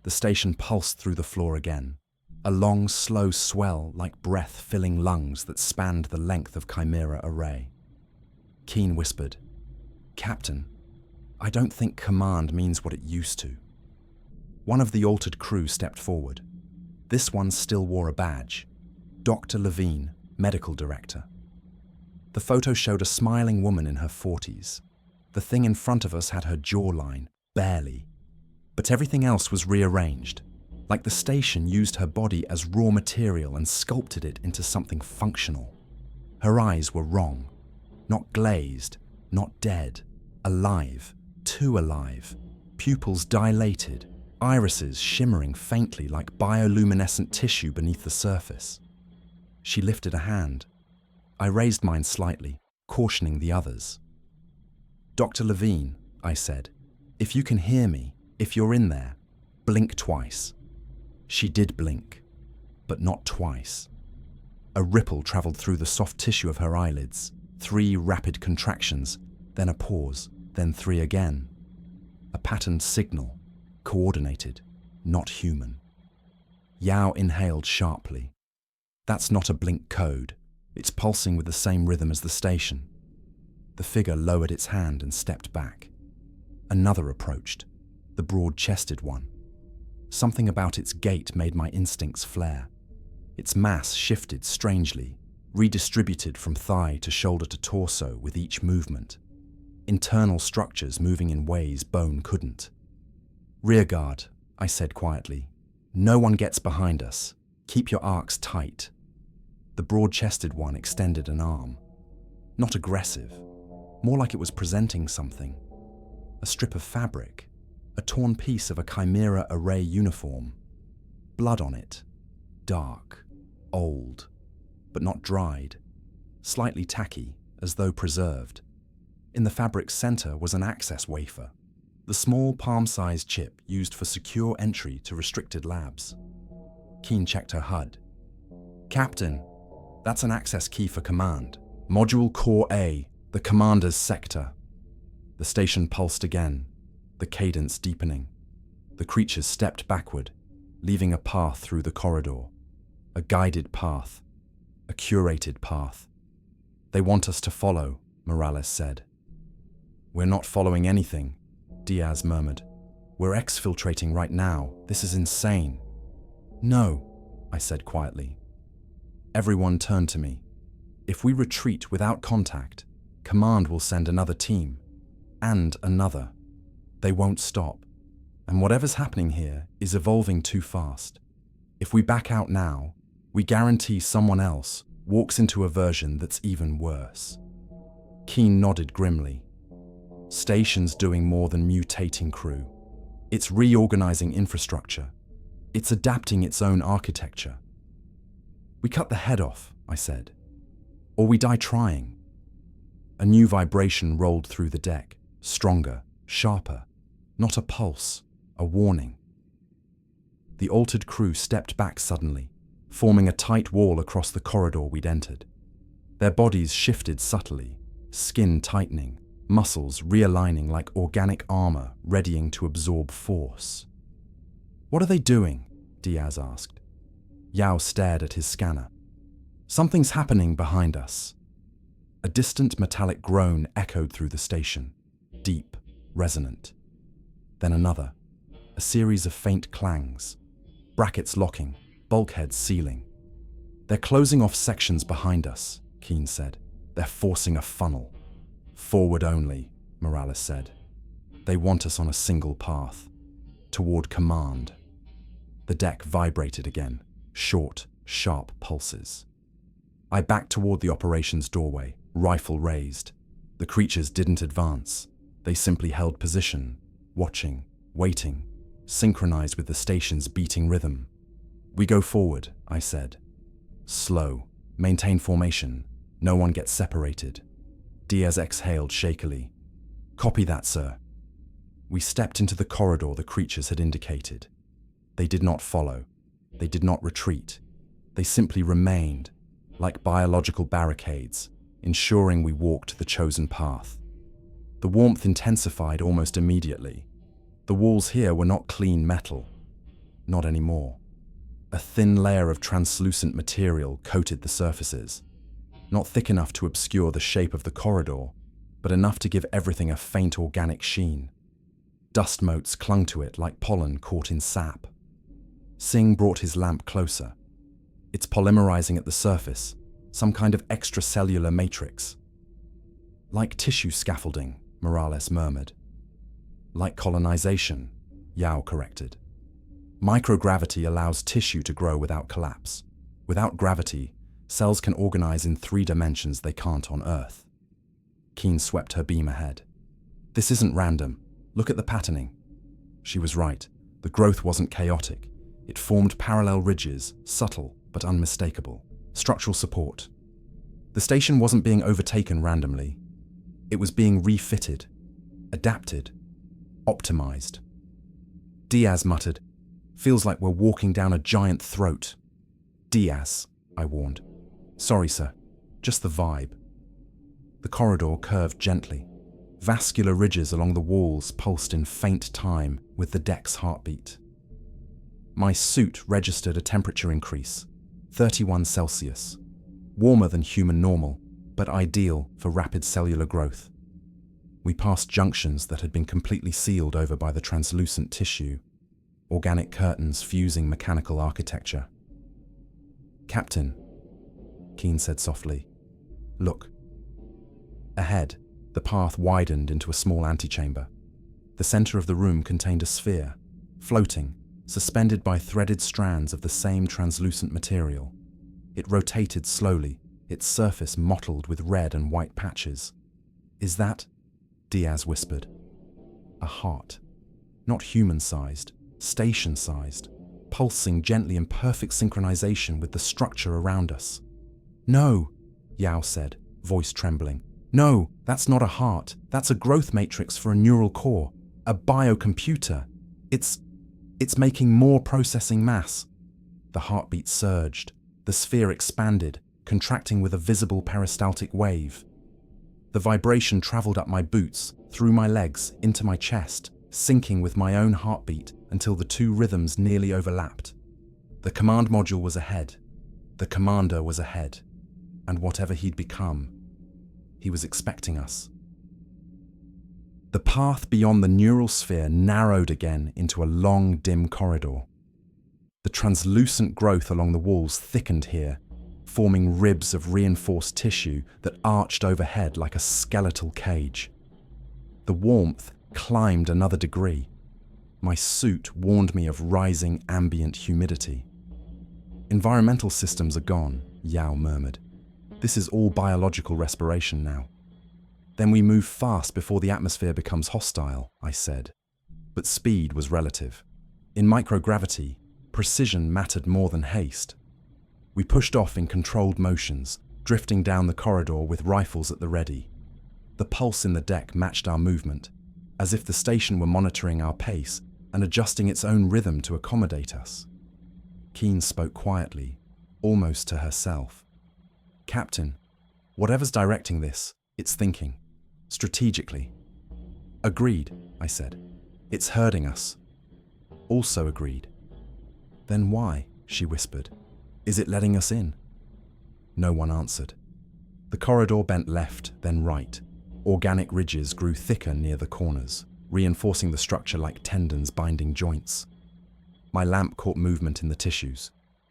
The station pulsed through the floor again, a long, slow swell like breath-filling lungs that spanned the length of Chimera Array. Keen whispered, "Captain, I don't think command means what it used to." One of the altered crew stepped forward. This one still wore a badge. Dr. Levine, medical director. The photo showed a smiling woman in her 40s. The thing in front of us had her jawline, barely, But everything else was rearranged, like the station used her body as raw material and sculpted it into something functional. Her eyes were wrong. Not glazed, not dead. Alive, too alive. Pupils dilated, irises shimmering faintly like bioluminescent tissue beneath the surface. She lifted a hand. I raised mine slightly, cautioning the others. "Dr. Levine," I said, "if you can hear me, if you're in there, blink twice." She did blink, but not twice. A ripple traveled through the soft tissue of her eyelids, 3 rapid contractions, then a pause, then 3 again. A patterned signal, coordinated, not human. Yao inhaled sharply. "That's not a blink code. It's pulsing with the same rhythm as the station." The figure lowered its hand and stepped back. Another approached, the broad-chested one. Something about its gait made my instincts flare. Its mass shifted strangely, redistributed from thigh to shoulder to torso with each movement. Internal structures moving in ways bone couldn't. "Rearguard," I said quietly. "No one gets behind us. Keep your arcs tight." The broad-chested one extended an arm. Not aggressive, more like it was presenting something. A strip of fabric, a torn piece of a Chimera array uniform. Blood on it, dark, old, but not dried, slightly tacky, as though preserved. In the fabric's center was an access wafer, the small palm-sized chip used for secure entry to restricted labs. Keen checked her HUD. "Captain, that's an access key for command. Module Core A, the commander's sector." The station pulsed again, the cadence deepening. The creatures stepped backward, leaving a path through the corridor. A guided path, a curated path. "They want us to follow," Morales said. "We're not following anything," Diaz murmured. "We're exfiltrating right now. This is insane." "No," I said quietly. Everyone turned to me. "If we retreat without contact, Command will send another team. And another. They won't stop. And whatever's happening here is evolving too fast. If we back out now, we guarantee someone else walks into a version that's even worse." Keen nodded grimly. "Station's doing more than mutating crew. It's reorganizing infrastructure. It's adapting its own architecture." "We cut the head off," I said. "Or we die trying." A new vibration rolled through the deck, stronger, sharper. Not a pulse, a warning. The altered crew stepped back suddenly, forming a tight wall across the corridor we'd entered. Their bodies shifted subtly, skin tightening, muscles realigning like organic armor readying to absorb force. "What are they doing?" Diaz asked. Yao stared at his scanner. "Something's happening behind us." A distant metallic groan echoed through the station, deep, resonant. Then another, a series of faint clangs, brackets locking, bulkheads sealing. "They're closing off sections behind us," Keen said. "They're forcing a funnel." "Forward only," Morales said. "They want us on a single path, toward command." The deck vibrated again, short, sharp pulses. I backed toward the operations doorway, rifle raised. The creatures didn't advance. They simply held position, watching, waiting, synchronized with the station's beating rhythm. "We go forward," I said. "Slow. Maintain formation. No one gets separated." Diaz exhaled shakily. "Copy that, sir." We stepped into the corridor the creatures had indicated. They did not follow. They did not retreat. They simply remained, like biological barricades, ensuring we walked the chosen path. The warmth intensified almost immediately. The walls here were not clean metal. Not anymore. A thin layer of translucent material coated the surfaces, not thick enough to obscure the shape of the corridor, but enough to give everything a faint organic sheen. Dust motes clung to it like pollen caught in sap. Singh brought his lamp closer. "It's polymerizing at the surface, some kind of extracellular matrix." "Like tissue scaffolding," Morales murmured. "Like colonization." Yao corrected. Microgravity allows tissue to grow without collapse. Without gravity, cells can organize in 3 dimensions they can't on Earth. Keen swept her beam ahead. This isn't random. Look at the patterning. She was right. The growth wasn't chaotic. It formed parallel ridges, subtle but unmistakable. Structural support. The station wasn't being overtaken randomly. It was being refitted, adapted, optimized. Diaz muttered, "Feels like we're walking down a giant throat." "Diaz," I warned. "Sorry, sir. Just the vibe." The corridor curved gently. Vascular ridges along the walls pulsed in faint time with the deck's heartbeat. My suit registered a temperature increase, 31 Celsius. Warmer than human normal, but ideal for rapid cellular growth. We passed junctions that had been completely sealed over by the translucent tissue, organic curtains fusing mechanical architecture. "Captain," Keen said softly, "look." Ahead, the path widened into a small antechamber. The center of the room contained a sphere, floating, suspended by threaded strands of the same translucent material. It rotated slowly, its surface mottled with red and white patches. "Is that?" Diaz whispered. "A heart. Not human-sized, station-sized, pulsing gently in perfect synchronization with the structure around us." "No," Yao said, voice trembling. "No, that's not a heart. That's a growth matrix for a neural core, a biocomputer. It's making more processing mass." The heartbeat surged. The sphere expanded, contracting with a visible peristaltic wave. The vibration traveled up my boots, through my legs, into my chest, syncing with my own heartbeat until the 2 rhythms nearly overlapped. The command module was ahead. The commander was ahead. And whatever he'd become, he was expecting us. The path beyond the neural sphere narrowed again into a long, dim corridor. The translucent growth along the walls thickened here, forming ribs of reinforced tissue that arched overhead like a skeletal cage. The warmth climbed another degree. My suit warned me of rising ambient humidity. "Environmental systems are gone," Yao murmured. "This is all biological respiration now." "Then we move fast before the atmosphere becomes hostile," I said. But speed was relative. In microgravity, precision mattered more than haste. We pushed off in controlled motions, drifting down the corridor with rifles at the ready. The pulse in the deck matched our movement, as if the station were monitoring our pace and adjusting its own rhythm to accommodate us. Keen spoke quietly, almost to herself. "Captain, whatever's directing this, it's thinking. Strategically." "Agreed," I said. "It's herding us." "Also agreed." "Then why?" she whispered. "Is it letting us in?" No one answered. The corridor bent left, then right. Organic ridges grew thicker near the corners, reinforcing the structure like tendons binding joints. My lamp caught movement in the tissues,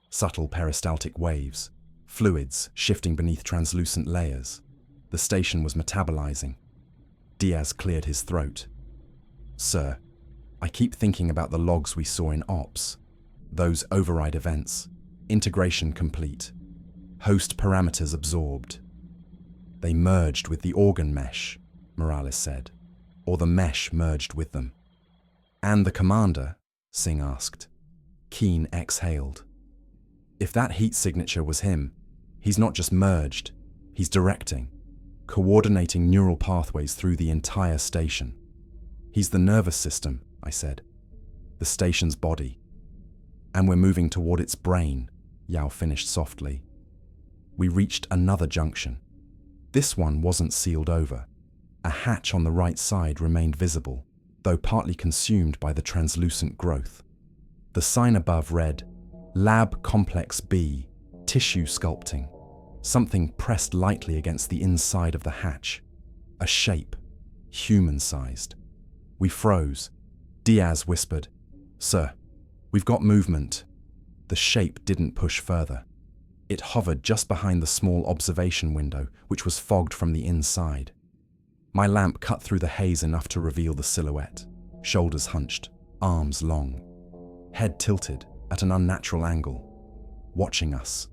subtle peristaltic waves, fluids shifting beneath translucent layers. The station was metabolizing. Diaz cleared his throat. "Sir, I keep thinking about the logs we saw in Ops. Those override events. Integration complete. Host parameters absorbed. They merged with the organ mesh," Morales said. "Or the mesh merged with them." "And the commander?" Singh asked. Keen exhaled. "If that heat signature was him, he's not just merged, he's directing, coordinating neural pathways through the entire station." "He's the nervous system," I said. "The station's body. And we're moving toward its brain," Yao finished softly. We reached another junction. This one wasn't sealed over. A hatch on the right side remained visible, though partly consumed by the translucent growth. The sign above read, "Lab Complex B, Tissue Sculpting." Something pressed lightly against the inside of the hatch. A shape, human-sized. We froze. Diaz whispered, "Sir, we've got movement." The shape didn't push further. It hovered just behind the small observation window, which was fogged from the inside. My lamp cut through the haze enough to reveal the silhouette, shoulders hunched, arms long, head tilted at an unnatural angle, watching us.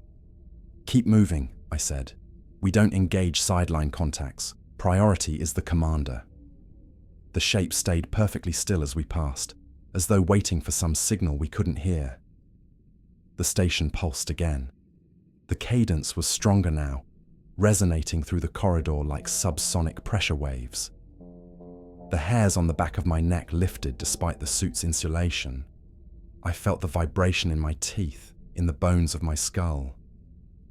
"Keep moving," I said. "We don't engage sideline contacts. Priority is the commander." The shape stayed perfectly still as we passed, as though waiting for some signal we couldn't hear. The station pulsed again. The cadence was stronger now, resonating through the corridor like subsonic pressure waves. The hairs on the back of my neck lifted despite the suit's insulation. I felt the vibration in my teeth, in the bones of my skull.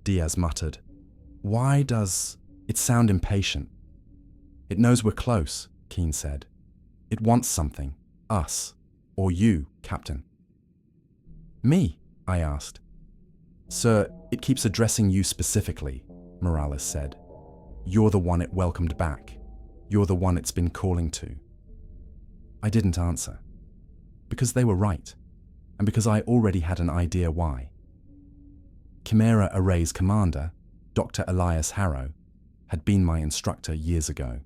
Diaz muttered, "Why does it sound impatient?" "It knows we're close," Keane said. "It wants something. Us. Or you, Captain." "Me?" I asked. "Sir, it keeps addressing you specifically," Morales said. "You're the one it welcomed back. You're the one it's been calling to." I didn't answer. Because they were right, and because I already had an idea why. Chimera Array's commander, Dr. Elias Harrow, had been my instructor years ago.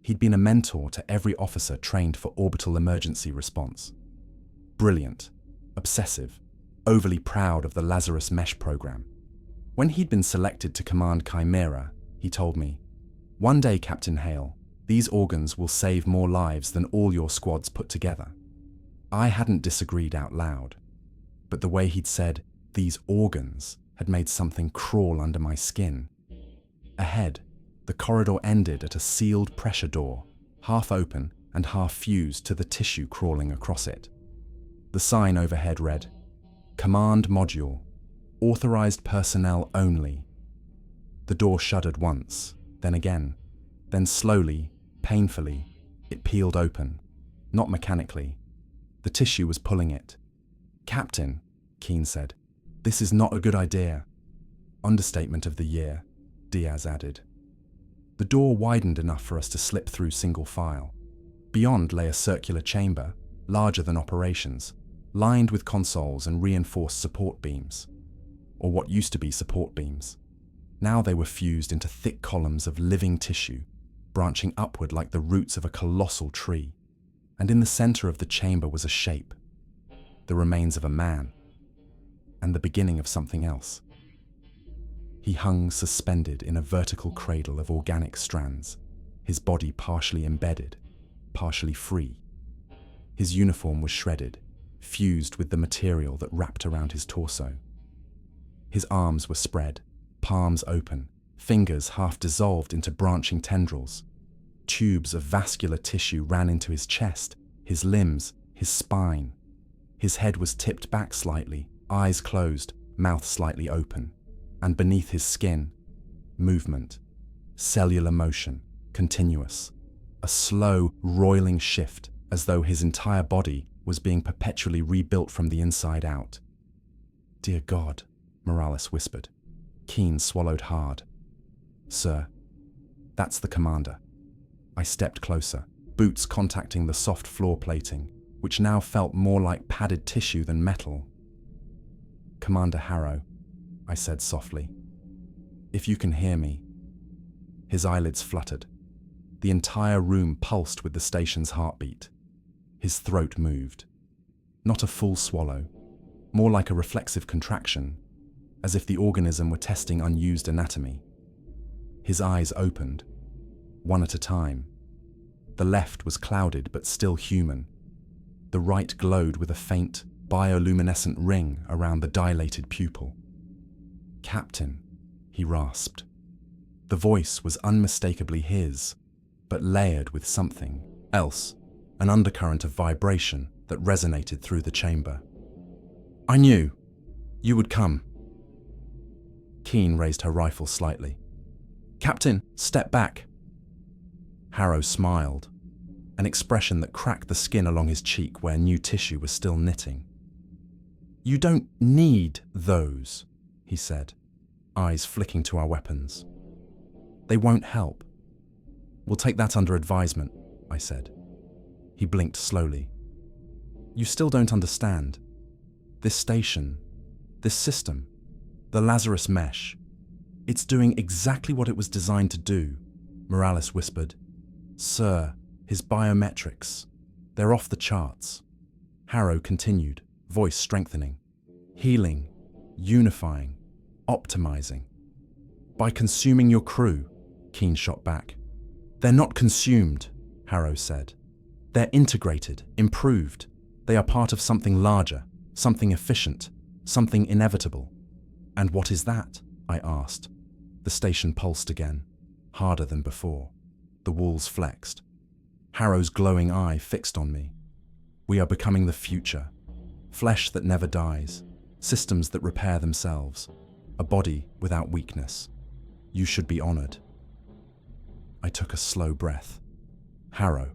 He'd been a mentor to every officer trained for orbital emergency response. Brilliant, obsessive, overly proud of the Lazarus Mesh program. When he'd been selected to command Chimera, he told me, "One day, Captain Hale, these organs will save more lives than all your squads put together." I hadn't disagreed out loud, but the way he'd said, "these organs," had made something crawl under my skin. Ahead, the corridor ended at a sealed pressure door, half open and half fused to the tissue crawling across it. The sign overhead read, "Command Module. Authorized personnel only." The door shuddered once, then again. Then slowly, painfully, it peeled open, not mechanically. The tissue was pulling it. "Captain," Keane said, "this is not a good idea." "Understatement of the year," Diaz added. The door widened enough for us to slip through single file. Beyond lay a circular chamber, larger than operations, lined with consoles and reinforced support beams. Or what used to be support beams. Now they were fused into thick columns of living tissue, branching upward like the roots of a colossal tree. And in the center of the chamber was a shape, the remains of a man, and the beginning of something else. He hung suspended in a vertical cradle of organic strands, his body partially embedded, partially free. His uniform was shredded, fused with the material that wrapped around his torso. His arms were spread, palms open, fingers half dissolved into branching tendrils. Tubes of vascular tissue ran into his chest, his limbs, his spine. His head was tipped back slightly, eyes closed, mouth slightly open. And beneath his skin, movement, cellular motion, continuous. A slow, roiling shift, as though his entire body was being perpetually rebuilt from the inside out. "Dear God," Morales whispered. Keane swallowed hard. "Sir, that's the commander." I stepped closer, boots contacting the soft floor plating, which now felt more like padded tissue than metal. "Commander Harrow," I said softly, "if you can hear me." His eyelids fluttered. The entire room pulsed with the station's heartbeat. His throat moved. Not a full swallow, more like a reflexive contraction, as if the organism were testing unused anatomy. His eyes opened, one at a time. The left was clouded but still human. The right glowed with a faint, bioluminescent ring around the dilated pupil. "Captain," he rasped. The voice was unmistakably his, but layered with something else, an undercurrent of vibration that resonated through the chamber. "I knew you would come." Keane raised her rifle slightly. "Captain, step back." Harrow smiled, an expression that cracked the skin along his cheek where new tissue was still knitting. "You don't need those," he said, eyes flicking to our weapons. "They won't help." "We'll take that under advisement," I said. He blinked slowly. "You still don't understand. This station, this system, the Lazarus Mesh, it's doing exactly what it was designed to do," Morales whispered. "Sir, his biometrics, they're off the charts. Harrow continued, voice strengthening. Healing, unifying, optimizing. By consuming your crew, Keen shot back. They're not consumed, Harrow said. They're integrated, improved. They are part of something larger, something efficient, something inevitable. And what is that? I asked. The station pulsed again, harder than before. The walls flexed. Harrow's glowing eye fixed on me. We are becoming the future. Flesh that never dies. Systems that repair themselves. A body without weakness. You should be honored. I took a slow breath. Harrow,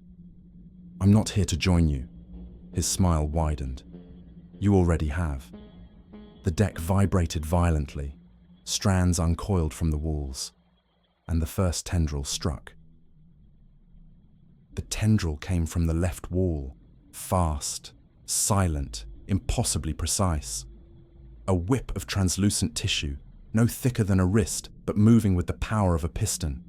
I'm not here to join you. His smile widened. You already have. The deck vibrated violently. Strands uncoiled from the walls. And the first tendril struck. The tendril came from the left wall. Fast, silent, impossibly precise. A whip of translucent tissue, no thicker than a wrist, but moving with the power of a piston.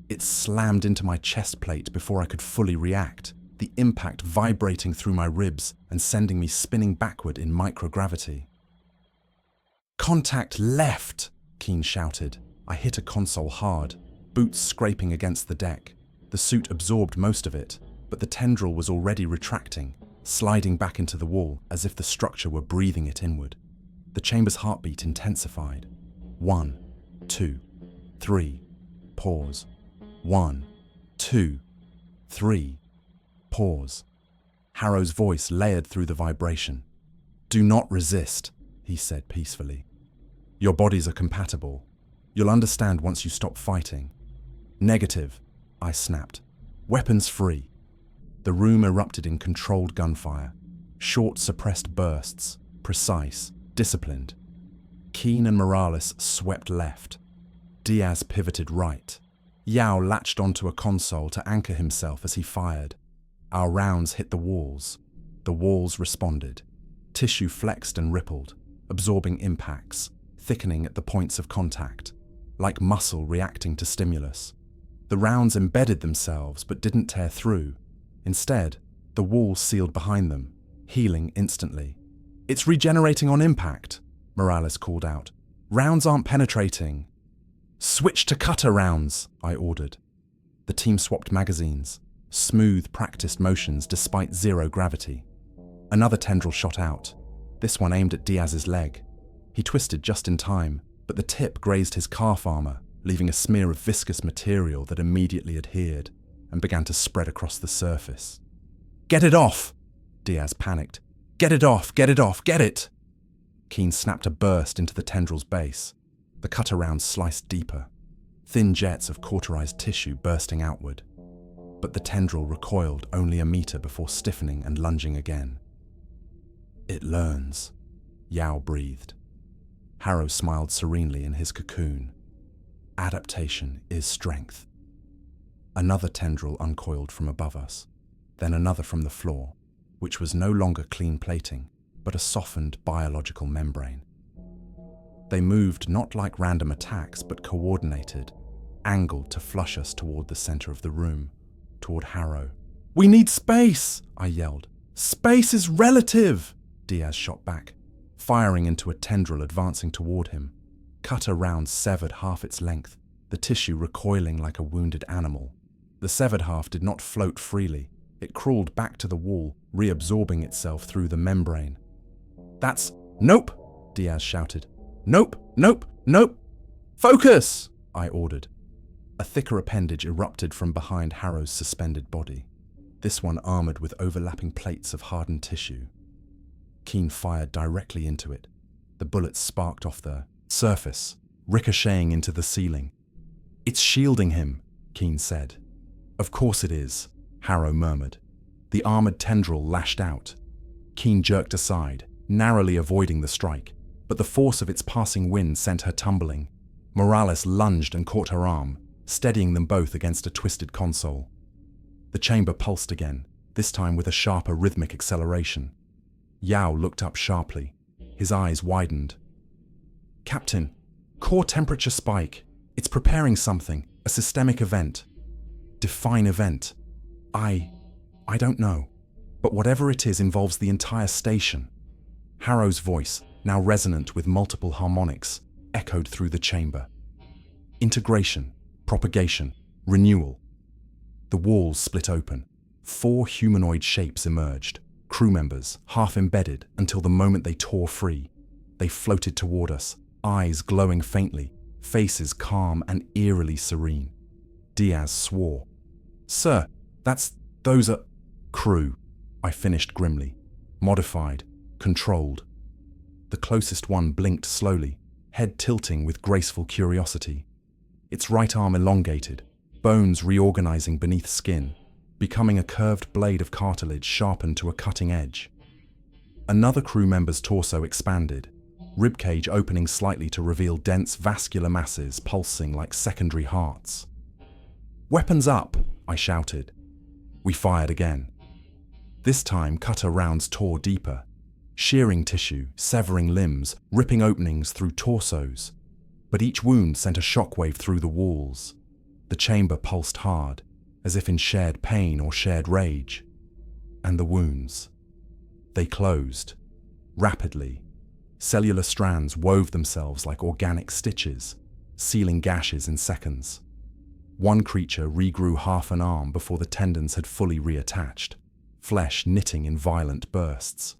It slammed into my chest plate before I could fully react, the impact vibrating through my ribs and sending me spinning backward in microgravity. Contact left, Keen shouted. I hit a console hard, boots scraping against the deck. The suit absorbed most of it, but the tendril was already retracting, sliding back into the wall as if the structure were breathing it inward. The chamber's heartbeat intensified. 1, 2, 3, pause. 1, 2, 3, pause. Harrow's voice layered through the vibration. Do not resist, he said peacefully. Your bodies are compatible. You'll understand once you stop fighting. Negative, I snapped. Weapons free. The room erupted in controlled gunfire. Short, suppressed bursts, precise, disciplined. Keen and Morales swept left. Diaz pivoted right. Yao latched onto a console to anchor himself as he fired. Our rounds hit the walls. The walls responded. Tissue flexed and rippled, absorbing impacts, thickening at the points of contact, like muscle reacting to stimulus. The rounds embedded themselves but didn't tear through. Instead, the walls sealed behind them, healing instantly. It's regenerating on impact, Morales called out. Rounds aren't penetrating. Switch to cutter rounds, I ordered. The team swapped magazines, smooth, practiced motions despite zero gravity. Another tendril shot out, this one aimed at Diaz's leg. He twisted just in time, but the tip grazed his calf armor, leaving a smear of viscous material that immediately adhered and began to spread across the surface. Get it off! Diaz panicked. Get it off, get it off, get it! Keen snapped a burst into the tendril's base. The cutter round sliced deeper, thin jets of cauterized tissue bursting outward. But the tendril recoiled only a meter before stiffening and lunging again. It learns, Yao breathed. Harrow smiled serenely in his cocoon. Adaptation is strength. Another tendril uncoiled from above us, then another from the floor, which was no longer clean plating, but a softened biological membrane. They moved not like random attacks, but coordinated, angled to flush us toward the center of the room, toward Harrow. We need space, I yelled. Space is relative, Diaz shot back, firing into a tendril advancing toward him. Cutter rounds severed half its length, the tissue recoiling like a wounded animal. The severed half did not float freely. It crawled back to the wall, reabsorbing itself through the membrane. That's... Nope, Diaz shouted. Nope, nope, nope. Focus, I ordered. A thicker appendage erupted from behind Harrow's suspended body, this one armored with overlapping plates of hardened tissue. Keen fired directly into it. The bullets sparked off the surface, ricocheting into the ceiling. It's shielding him, Keen said. Of course it is, Harrow murmured. The armored tendril lashed out. Keen jerked aside, narrowly avoiding the strike, but the force of its passing wind sent her tumbling. Morales lunged and caught her arm, steadying them both against a twisted console. The chamber pulsed again, this time with a sharper rhythmic acceleration. Yao looked up sharply. His eyes widened. Captain, core temperature spike. It's preparing something, a systemic event. Define event. I don't know. But whatever it is involves the entire station. Harrow's voice, now resonant with multiple harmonics, echoed through the chamber. Integration, propagation, renewal. The walls split open. 4 humanoid shapes emerged, crew members, half embedded until the moment they tore free. They floated toward us, eyes glowing faintly, faces calm and eerily serene. Diaz swore. "Sir, those are crew," I finished grimly. Modified, controlled. The closest one blinked slowly, head tilting with graceful curiosity. Its right arm elongated, bones reorganizing beneath skin, becoming a curved blade of cartilage sharpened to a cutting edge. Another crew member's torso expanded, ribcage opening slightly to reveal dense vascular masses pulsing like secondary hearts. "Weapons up!" I shouted. We fired again. This time, cutter rounds tore deeper, shearing tissue, severing limbs, ripping openings through torsos. But each wound sent a shockwave through the walls. The chamber pulsed hard, as if in shared pain or shared rage. And the wounds. They closed, rapidly. Cellular strands wove themselves like organic stitches, sealing gashes in seconds. One creature regrew half an arm before the tendons had fully reattached, flesh knitting in violent bursts.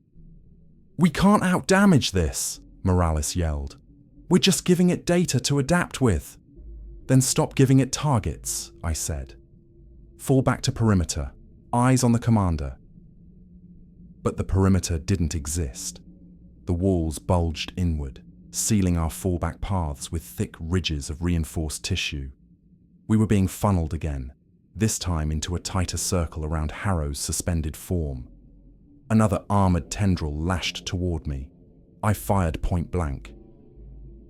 "We can't outdamage this," Morales yelled. "We're just giving it data to adapt with." "Then stop giving it targets," I said. "Fall back to perimeter, eyes on the commander." But the perimeter didn't exist. The walls bulged inward, sealing our fallback paths with thick ridges of reinforced tissue. We were being funneled again, this time into a tighter circle around Harrow's suspended form. Another armored tendril lashed toward me. I fired point blank.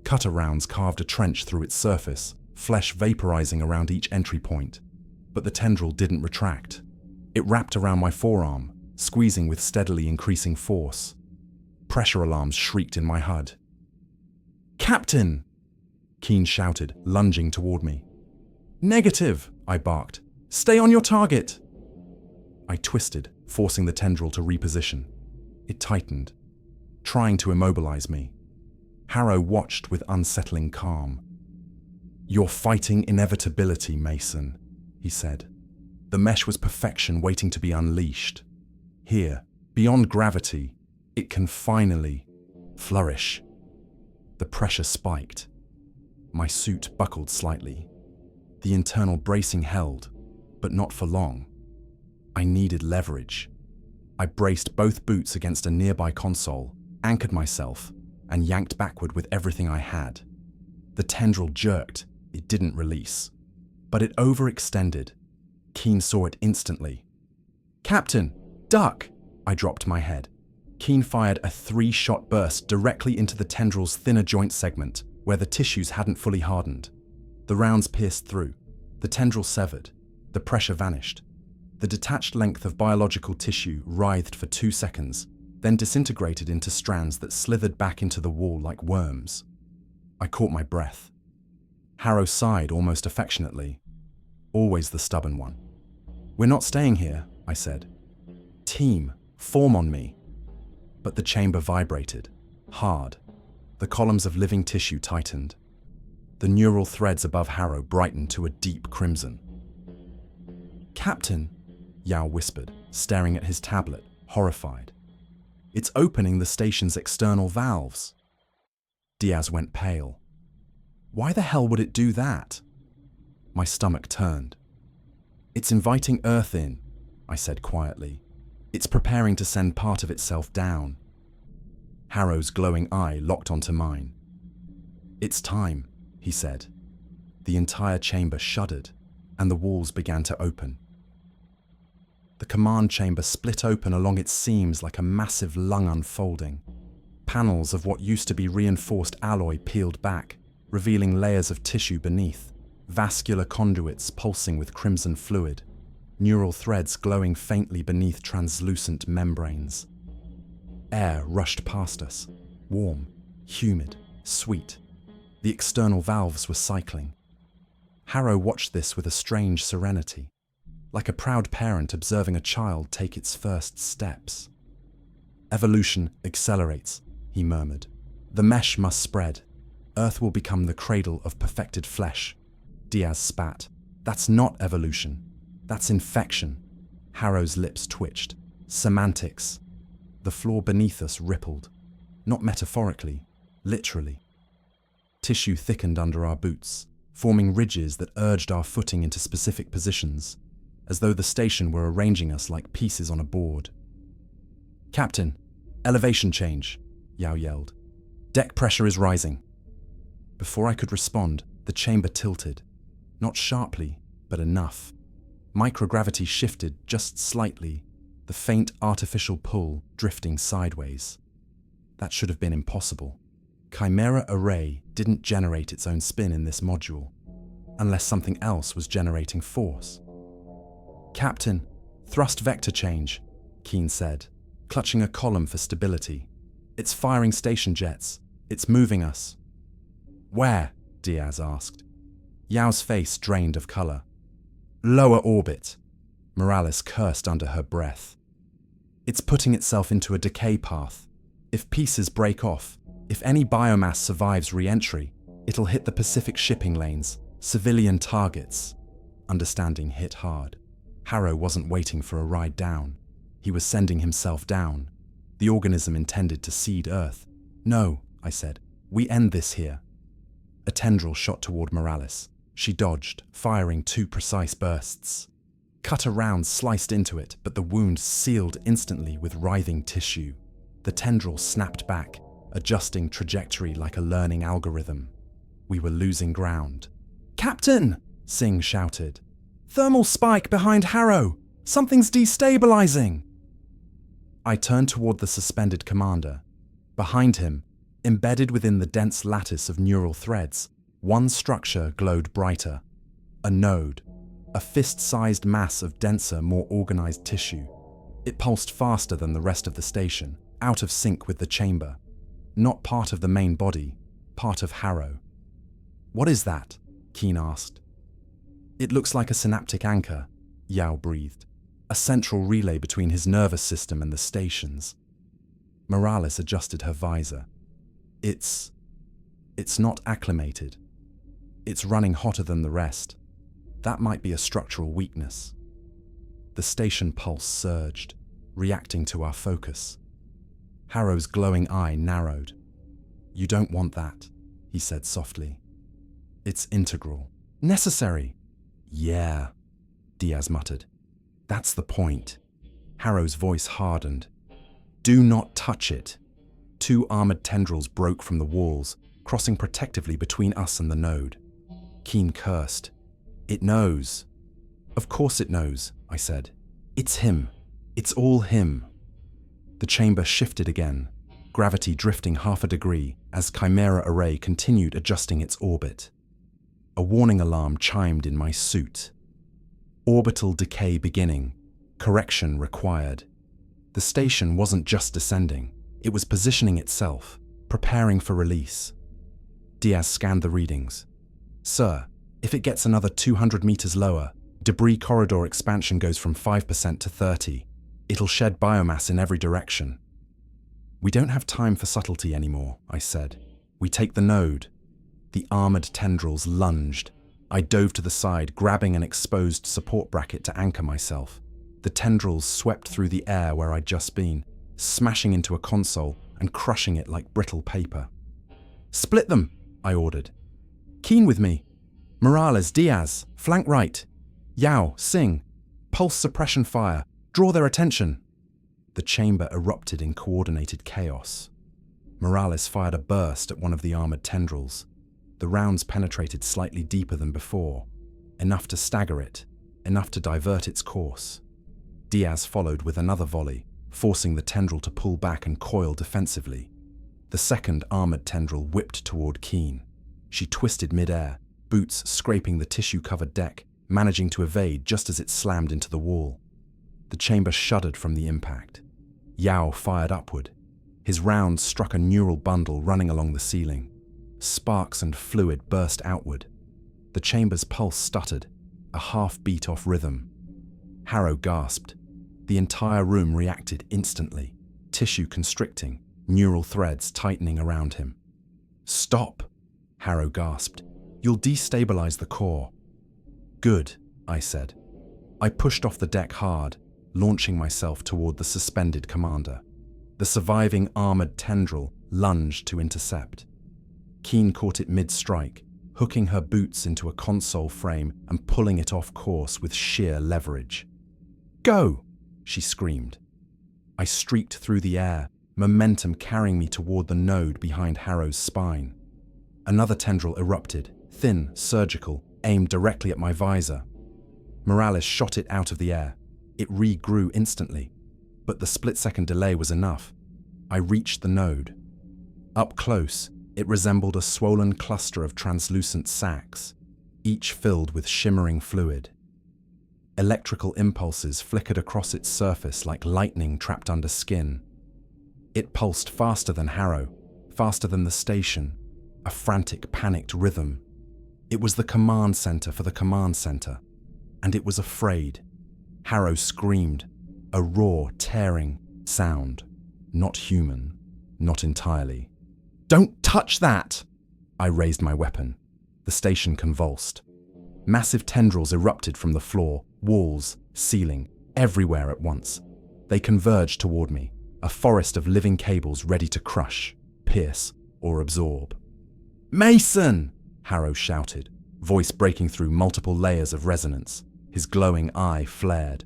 Cutter rounds carved a trench through its surface, flesh vaporizing around each entry point. But the tendril didn't retract. It wrapped around my forearm, squeezing with steadily increasing force. Pressure alarms shrieked in my HUD. "Captain!" Keen shouted, lunging toward me. "Negative," I barked. "Stay on your target." I twisted, forcing the tendril to reposition. It tightened, trying to immobilize me. Harrow watched with unsettling calm. "You're fighting inevitability, Mason," he said. The mesh was perfection waiting to be unleashed. Here, beyond gravity, it can finally flourish. The pressure spiked. My suit buckled slightly. The internal bracing held, but not for long. I needed leverage. I braced both boots against a nearby console, anchored myself, and yanked backward with everything I had. The tendril jerked. It didn't release. But it overextended. Keen saw it instantly. "Captain, duck!" I dropped my head. Keen fired a 3-shot burst directly into the tendril's thinner joint segment, where the tissues hadn't fully hardened. The rounds pierced through. The tendril severed. The pressure vanished. The detached length of biological tissue writhed for 2 seconds, then disintegrated into strands that slithered back into the wall like worms. I caught my breath. Harrow sighed almost affectionately. Always the stubborn one. "We're not staying here," I said. "Team, form on me." But the chamber vibrated, hard. The columns of living tissue tightened. The neural threads above Harrow brightened to a deep crimson. "Captain," Yao whispered, staring at his tablet, horrified. "It's opening the station's external valves." Diaz went pale. "Why the hell would it do that?" My stomach turned. "It's inviting Earth in," I said quietly. "It's preparing to send part of itself down." Harrow's glowing eye locked onto mine. "It's time," he said. The entire chamber shuddered, and the walls began to open. The command chamber split open along its seams like a massive lung unfolding. Panels of what used to be reinforced alloy peeled back, revealing layers of tissue beneath, vascular conduits pulsing with crimson fluid, neural threads glowing faintly beneath translucent membranes. Air rushed past us, warm, humid, sweet. The external valves were cycling. Harrow watched this with a strange serenity. like a proud parent observing a child take its first steps. Evolution accelerates, he murmured. The mesh must spread. Earth will become the cradle of perfected flesh. Diaz spat. That's not evolution. That's infection. Harrow's lips twitched. Semantics. The floor beneath us rippled. Not metaphorically, literally. Tissue thickened under our boots, forming ridges that urged our footing into specific positions, as though the station were arranging us like pieces on a board. "Captain, elevation change," Yao yelled. "Deck pressure is rising." Before I could respond, the chamber tilted. Not sharply, but enough. Microgravity shifted just slightly, the faint artificial pull drifting sideways. That should have been impossible. Chimera Array didn't generate its own spin in this module, unless something else was generating force. "Captain, thrust vector change," Keen said, clutching a column for stability. "It's firing station jets. It's moving us." "Where?" Diaz asked. Yao's face drained of color. "Lower orbit," Morales cursed under her breath. "It's putting itself into a decay path. If pieces break off, if any biomass survives re-entry, it'll hit the Pacific shipping lanes, civilian targets." Understanding hit hard. Harrow wasn't waiting for a ride down. He was sending himself down. The organism intended to seed Earth. "No," I said. "We end this here." A tendril shot toward Morales. She dodged, firing 2 precise bursts. Cutter rounds sliced into it, but the wound sealed instantly with writhing tissue. The tendril snapped back, adjusting trajectory like a learning algorithm. We were losing ground. "Captain!" Singh shouted. "Thermal spike behind Harrow! Something's destabilizing!" I turned toward the suspended commander. Behind him, embedded within the dense lattice of neural threads, one structure glowed brighter. A node, a fist-sized mass of denser, more organized tissue. It pulsed faster than the rest of the station, out of sync with the chamber. Not part of the main body, part of Harrow. "What is that?" Keen asked. "It looks like a synaptic anchor," Yao breathed. "A central relay between his nervous system and the stations." Morales adjusted her visor. It's not acclimated. It's running hotter than the rest. That might be a structural weakness." The station pulse surged, reacting to our focus. Harrow's glowing eye narrowed. "You don't want that," he said softly. "It's integral. Necessary." "Yeah," Diaz muttered. "That's the point." Harrow's voice hardened. "Do not touch it." 2 armored tendrils broke from the walls, crossing protectively between us and the node. Keen cursed. "It knows." "Of course it knows," I said. "It's him. It's all him." The chamber shifted again, gravity drifting 1/2 degree as Chimera Array continued adjusting its orbit. A warning alarm chimed in my suit. Orbital decay beginning. Correction required. The station wasn't just descending. It was positioning itself, preparing for release. Diaz scanned the readings. "Sir, if it gets another 200 meters lower, debris corridor expansion goes from 5% to 30%. It'll shed biomass in every direction." "We don't have time for subtlety anymore," I said. "We take the node." The armored tendrils lunged. I dove to the side, grabbing an exposed support bracket to anchor myself. The tendrils swept through the air where I'd just been, smashing into a console and crushing it like brittle paper. "Split them," I ordered. "Keen with me. Morales, Diaz, flank right. Yao, Singh. Pulse suppression fire. Draw their attention." The chamber erupted in coordinated chaos. Morales fired a burst at one of the armored tendrils. The rounds penetrated slightly deeper than before, enough to stagger it, enough to divert its course. Diaz followed with another volley, forcing the tendril to pull back and coil defensively. The second armored tendril whipped toward Keen. She twisted mid-air, boots scraping the tissue-covered deck, managing to evade just as it slammed into the wall. The chamber shuddered from the impact. Yao fired upward. His rounds struck a neural bundle running along the ceiling. Sparks and fluid burst outward. The chamber's pulse stuttered, a half beat off rhythm. Harrow gasped. The entire room reacted instantly, tissue constricting, neural threads tightening around him. "Stop," Harrow gasped. "You'll destabilize the core." "Good," I said. I pushed off the deck hard, launching myself toward the suspended commander. The surviving armored tendril lunged to intercept. Keen caught it mid-strike, hooking her boots into a console frame and pulling it off course with sheer leverage. "Go!" she screamed. I streaked through the air, momentum carrying me toward the node behind Harrow's spine. Another tendril erupted, thin, surgical, aimed directly at my visor. Morales shot it out of the air. It regrew instantly, but the split-second delay was enough. I reached the node. Up close, it resembled a swollen cluster of translucent sacs, each filled with shimmering fluid. Electrical impulses flickered across its surface like lightning trapped under skin. It pulsed faster than Harrow, faster than the station, a frantic, panicked rhythm. It was the command center for the command center, and it was afraid. Harrow screamed, a raw, tearing sound. Not human, not entirely. "Don't touch that!" I raised my weapon. The station convulsed. Massive tendrils erupted from the floor, walls, ceiling, everywhere at once. They converged toward me, a forest of living cables ready to crush, pierce, or absorb. "Mason!" Harrow shouted, voice breaking through multiple layers of resonance. His glowing eye flared.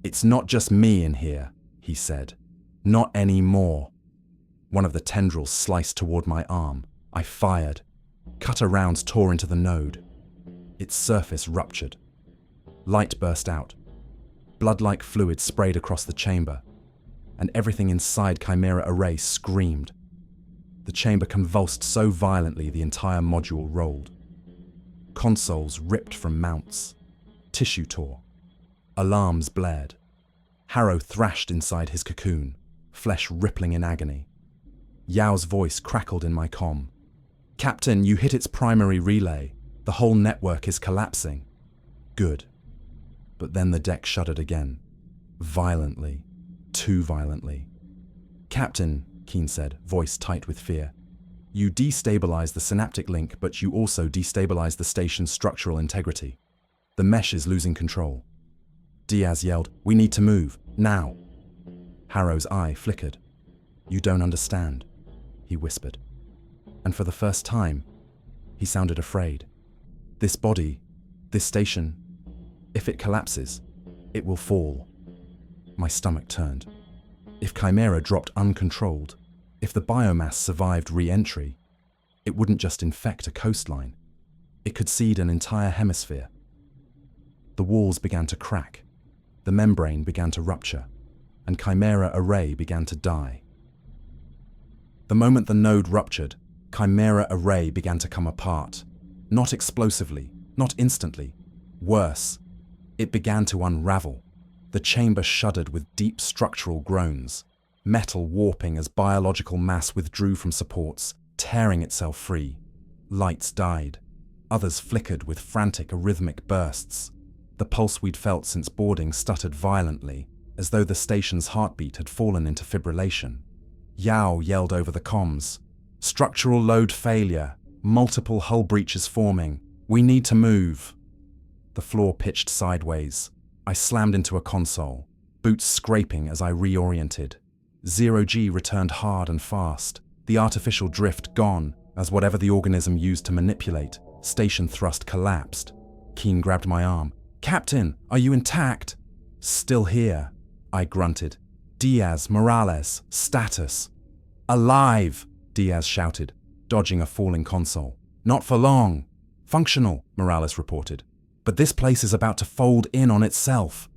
"It's not just me in here," he said. "Not anymore." One of the tendrils sliced toward my arm. I fired. Cutter rounds tore into the node. Its surface ruptured. Light burst out. Blood-like fluid sprayed across the chamber, and everything inside Chimera Array screamed. The chamber convulsed so violently the entire module rolled. Consoles ripped from mounts. Tissue tore. Alarms blared. Harrow thrashed inside his cocoon, flesh rippling in agony. Yao's voice crackled in my comm. "Captain, you hit its primary relay. The whole network is collapsing." Good. But then the deck shuddered again. Violently. Too violently. "Captain," Keen said, voice tight with fear, "you destabilize the synaptic link, but you also destabilize the station's structural integrity. The mesh is losing control." Diaz yelled, "We need to move, now." Harrow's eye flickered. "You don't understand," he whispered. And for the first time, he sounded afraid. "This body, this station, if it collapses, it will fall." My stomach turned. If Chimera dropped uncontrolled, if the biomass survived re-entry, it wouldn't just infect a coastline. It could seed an entire hemisphere. The walls began to crack. The membrane began to rupture, and Chimera Array began to die. The moment the node ruptured, Chimera Array began to come apart. Not explosively, not instantly. Worse, it began to unravel. The chamber shuddered with deep structural groans, metal warping as biological mass withdrew from supports, tearing itself free. Lights died. Others flickered with frantic arrhythmic bursts. The pulse we'd felt since boarding stuttered violently, as though the station's heartbeat had fallen into fibrillation. Yao yelled over the comms. "Structural load failure. Multiple hull breaches forming. We need to move." The floor pitched sideways. I slammed into a console, boots scraping as I reoriented. Zero-G returned hard and fast, the artificial drift gone as whatever the organism used to manipulate, station thrust collapsed. Keen grabbed my arm. "Captain, are you intact?" "Still here," I grunted. "Diaz, Morales, status." "Alive," Diaz shouted, dodging a falling console. "Not for long." "Functional," Morales reported. "But this place is about to fold in on itself."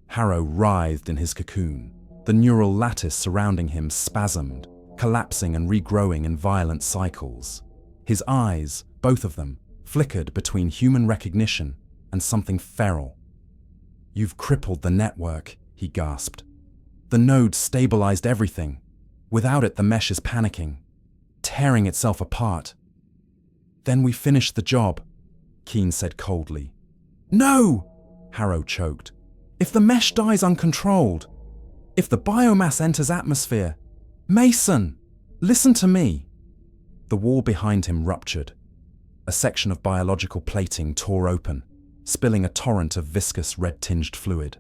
Harrow writhed in his cocoon. The neural lattice surrounding him spasmed, collapsing and regrowing in violent cycles. His eyes, both of them, flickered between human recognition and something feral. "You've crippled the network," he gasped. "The node stabilized everything. Without it, the mesh is panicking, tearing itself apart." "Then we finished the job," Keen said coldly. "No!" Harrow choked. If the mesh dies uncontrolled, if the biomass enters atmosphere, Mason, listen to me. The wall behind him ruptured. A section of biological plating tore open, spilling a torrent of viscous red-tinged fluid.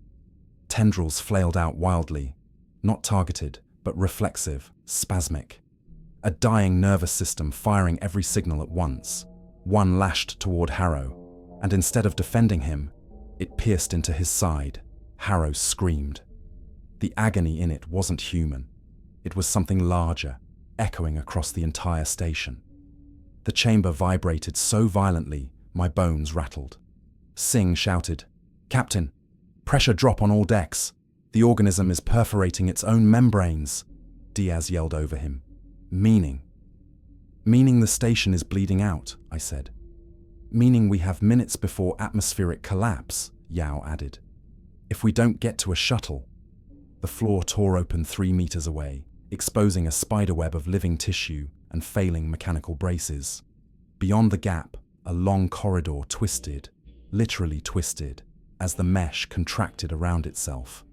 Tendrils flailed out wildly, not targeted, but reflexive, spasmic. A dying nervous system firing every signal at once. One lashed toward Harrow, and instead of defending him, it pierced into his side. Harrow screamed. The agony in it wasn't human. It was something larger, echoing across the entire station. The chamber vibrated so violently, my bones rattled. Singh shouted, "Captain, pressure drop on all decks. The organism is perforating its own membranes." Diaz yelled over him. Meaning the station is bleeding out, I said. Meaning we have minutes before atmospheric collapse, Yao added. If we don't get to a shuttle. The floor tore open 3 meters away, exposing a spiderweb of living tissue and failing mechanical braces. Beyond the gap, a long corridor twisted, literally twisted, as the mesh contracted around itself.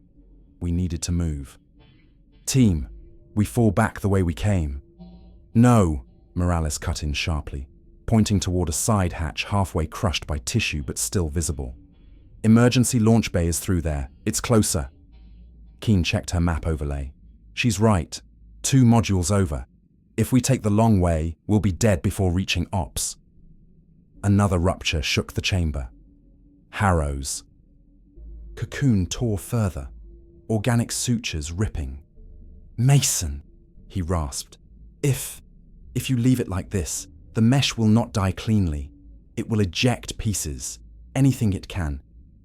We needed to move. "Team, we fall back the way we came." "No," Morales cut in sharply, pointing toward a side hatch halfway crushed by tissue but still visible. "Emergency launch bay is through there. It's closer." Keen checked her map overlay. "She's right. 2 modules over. If we take the long way, we'll be dead before reaching ops." Another rupture shook the chamber. Harrows. Cocoon tore further, organic sutures ripping. "Mason," he rasped. If you leave it like this, the mesh will not die cleanly. It will eject pieces, anything it can.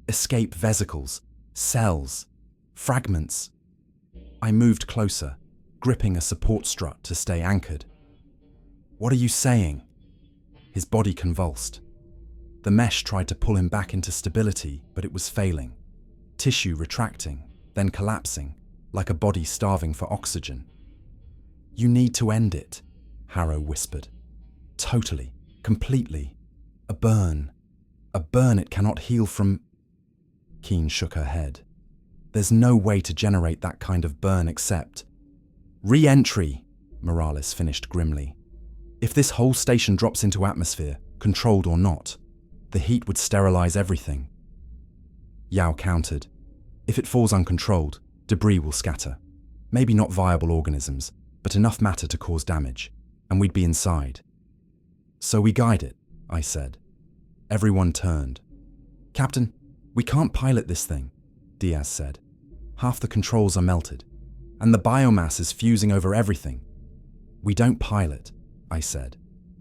Escape vesicles, cells, fragments." I moved closer, gripping a support strut to stay anchored. "What are you saying?" His body convulsed. The mesh tried to pull him back into stability, but it was failing. Tissue retracting, then collapsing, like a body starving for oxygen. "You need to end it," Harrow whispered. "Totally, completely. A burn it cannot heal from." Keen shook her head. "There's no way to generate that kind of burn except—" "Re-entry," Morales finished grimly. "If this whole station drops into atmosphere, controlled or not, the heat would sterilize everything." Yao countered. "If it falls uncontrolled, debris will scatter. Maybe not viable organisms, but enough matter to cause damage, and we'd be inside." "So we guide it," I said. Everyone turned. "Captain, we can't pilot this thing," Diaz said. "Half the controls are melted, and the biomass is fusing over everything." "We don't pilot," I said.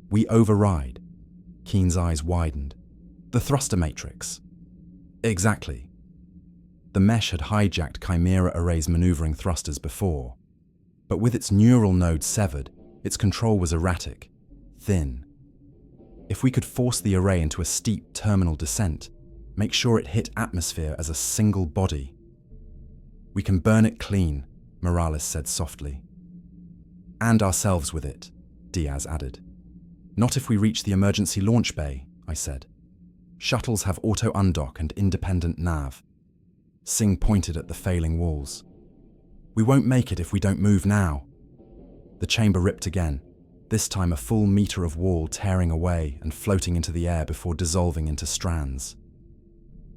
"We override." Keen's eyes widened. "The thruster matrix." "Exactly." The mesh had hijacked Chimera Array's maneuvering thrusters before, but with its neural nodes severed, its control was erratic, thin. If we could force the array into a steep terminal descent, make sure it hit atmosphere as a single body. "We can burn it clean," Morales said softly. "And ourselves with it," Diaz added. "Not if we reach the emergency launch bay," I said. "Shuttles have auto-undock and independent nav." Singh pointed at the failing walls. "We won't make it if we don't move now." The chamber ripped again, this time a full meter of wall tearing away and floating into the air before dissolving into strands.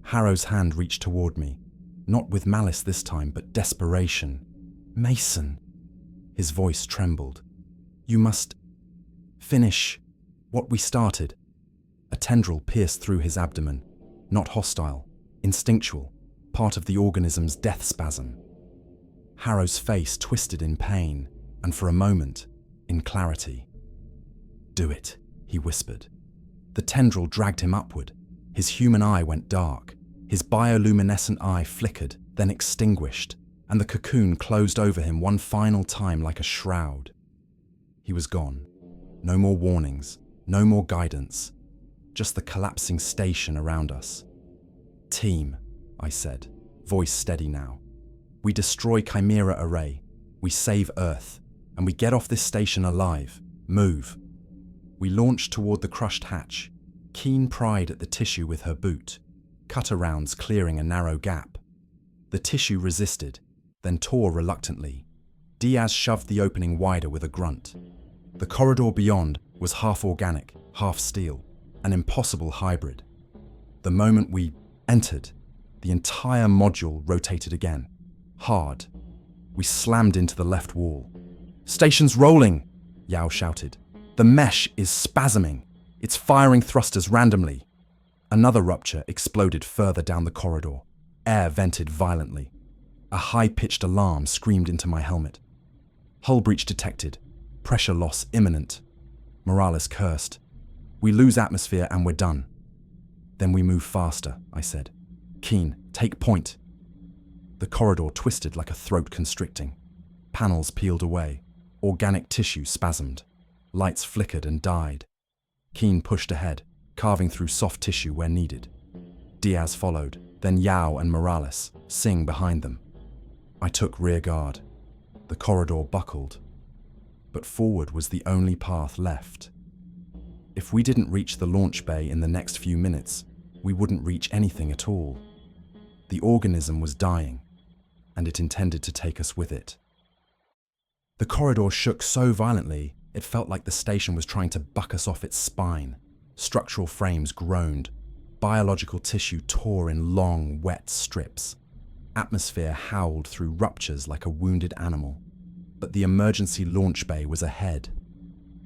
Harrow's hand reached toward me, not with malice this time, but desperation. "Mason." His voice trembled. "You must finish what we started." A tendril pierced through his abdomen, not hostile, instinctual, part of the organism's death spasm. Harrow's face twisted in pain, and for a moment, in clarity. "Do it," he whispered. The tendril dragged him upward. His human eye went dark. His bioluminescent eye flickered, then extinguished, and the cocoon closed over him one final time like a shroud. He was gone. No more warnings, no more guidance, just the collapsing station around us. "Team," I said, voice steady now. "We destroy Chimera Array, we save Earth, and we get off this station alive. Move." We launched toward the crushed hatch, Keen pried at the tissue with her boot, cutter rounds clearing a narrow gap. The tissue resisted, then tore reluctantly. Diaz shoved the opening wider with a grunt. The corridor beyond was half organic, half steel, an impossible hybrid. The moment we entered, the entire module rotated again, hard. We slammed into the left wall. "Station's rolling!" Yao shouted. "The mesh is spasming. It's firing thrusters randomly." Another rupture exploded further down the corridor. Air vented violently. A high-pitched alarm screamed into my helmet. "Hull breach detected. Pressure loss imminent." Morales cursed. "We lose atmosphere and we're done." "Then we move faster," I said. "Keen, take point." The corridor twisted like a throat constricting. Panels peeled away. Organic tissue spasmed. Lights flickered and died. Keen pushed ahead, carving through soft tissue where needed. Diaz followed, then Yao and Morales, Singh behind them. I took rear guard. The corridor buckled. But forward was the only path left. If we didn't reach the launch bay in the next few minutes, we wouldn't reach anything at all. The organism was dying, and it intended to take us with it. The corridor shook so violently, it felt like the station was trying to buck us off its spine. Structural frames groaned. Biological tissue tore in long, wet strips. Atmosphere howled through ruptures like a wounded animal. But the emergency launch bay was ahead.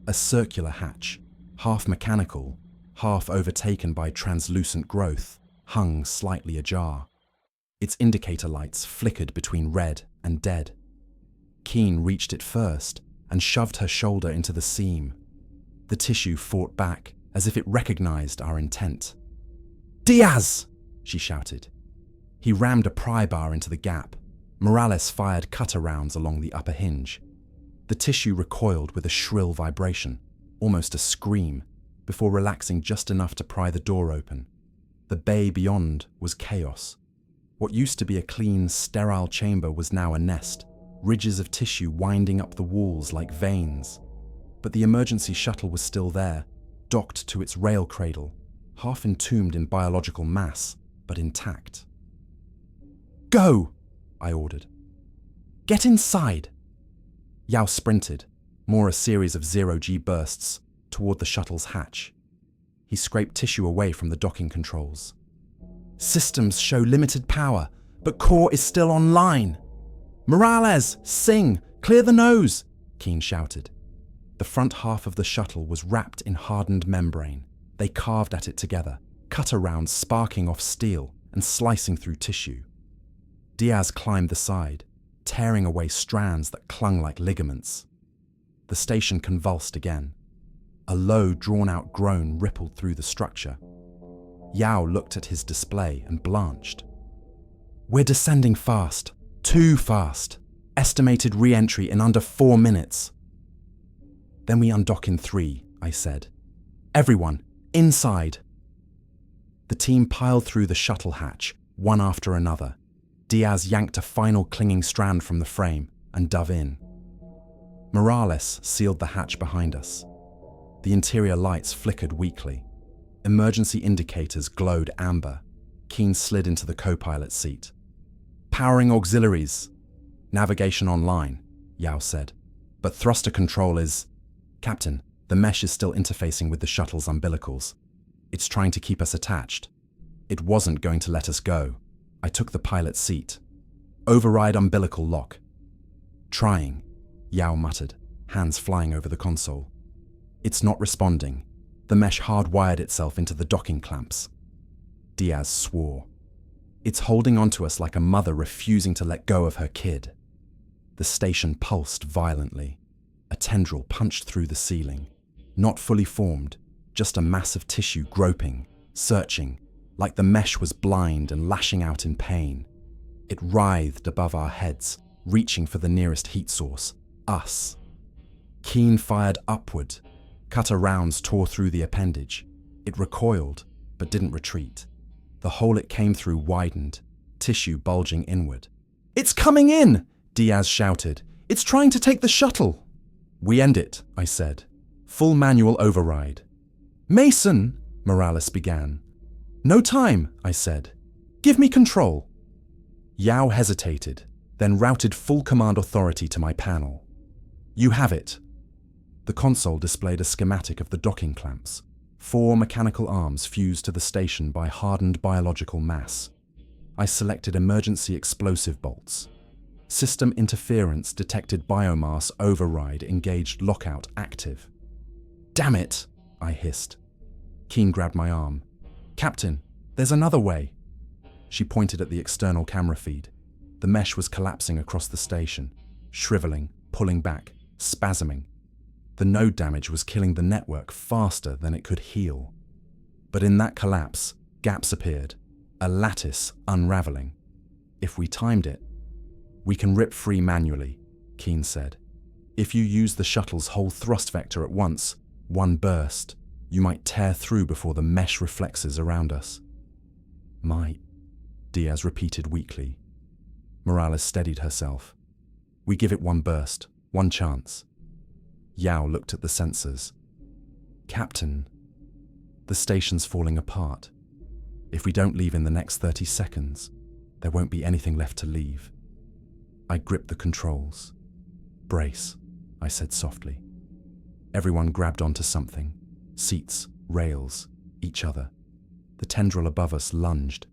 A circular hatch, half mechanical, half overtaken by translucent growth, hung slightly ajar. Its indicator lights flickered between red and dead. Keen reached it first and shoved her shoulder into the seam. The tissue fought back as if it recognized our intent. "Diaz!" she shouted. He rammed a pry bar into the gap. Morales fired cutter rounds along the upper hinge. The tissue recoiled with a shrill vibration, almost a scream, before relaxing just enough to pry the door open. The bay beyond was chaos. What used to be a clean, sterile chamber was now a nest, ridges of tissue winding up the walls like veins. But the emergency shuttle was still there, docked to its rail cradle, half entombed in biological mass, but intact. "Go!" I ordered. "Get inside!" Yao sprinted, more a series of zero-G bursts, toward the shuttle's hatch. He scraped tissue away from the docking controls. "Systems show limited power, but core is still online!" "Morales! Singh! Clear the nose!" Keen shouted. The front half of the shuttle was wrapped in hardened membrane. They carved at it together, cutter rounds sparking off steel and slicing through tissue. Diaz climbed the side, tearing away strands that clung like ligaments. The station convulsed again. A low, drawn-out groan rippled through the structure. Yao looked at his display and blanched. "We're descending fast. Too fast. Estimated re-entry in under 4 minutes. "Then we undock in 3, I said. "Everyone, inside." The team piled through the shuttle hatch, one after another. Diaz yanked a final clinging strand from the frame and dove in. Morales sealed the hatch behind us. The interior lights flickered weakly. Emergency indicators glowed amber. Keen slid into the co-pilot seat. "Powering auxiliaries. Navigation online," Yao said. "But thruster control is..." "Captain, the mesh is still interfacing with the shuttle's umbilicals. It's trying to keep us attached. It wasn't going to let us go." I took the pilot's seat. "Override umbilical lock." "Trying," Yao muttered, hands flying over the console. "It's not responding. The mesh hardwired itself into the docking clamps." Diaz swore. "It's holding onto us like a mother refusing to let go of her kid." The station pulsed violently. A tendril punched through the ceiling. Not fully formed, just a mass of tissue groping, searching, like the mesh was blind and lashing out in pain. It writhed above our heads, reaching for the nearest heat source, us. Keen fired upward. Cutter rounds tore through the appendage. It recoiled, but didn't retreat. The hole it came through widened, tissue bulging inward. "It's coming in!" Diaz shouted. "It's trying to take the shuttle!" "We end it," I said. "Full manual override." "Mason," Morales began. "No time," I said. "Give me control." Yao hesitated, then routed full command authority to my panel. "You have it." The console displayed a schematic of the docking clamps, 4 mechanical arms fused to the station by hardened biological mass. I selected emergency explosive bolts. System interference detected biomass override engaged lockout active. "Damn it," I hissed. Keen grabbed my arm. "Captain, there's another way." She pointed at the external camera feed. The mesh was collapsing across the station, shriveling, pulling back, spasming. The node damage was killing the network faster than it could heal. But in that collapse, gaps appeared, a lattice unraveling. If we timed it, "We can rip free manually," Keen said. "If you use the shuttle's whole thrust vector at once, one burst, you might tear through before the mesh reflexes around us." "Might," Diaz repeated weakly. Morales steadied herself. "We give it one burst, one chance." Yao looked at the sensors. "Captain, the station's falling apart. If we don't leave in the next 30 seconds, there won't be anything left to leave." I gripped the controls. "Brace," I said softly. Everyone grabbed onto something. Seats, rails, each other. The tendril above us lunged.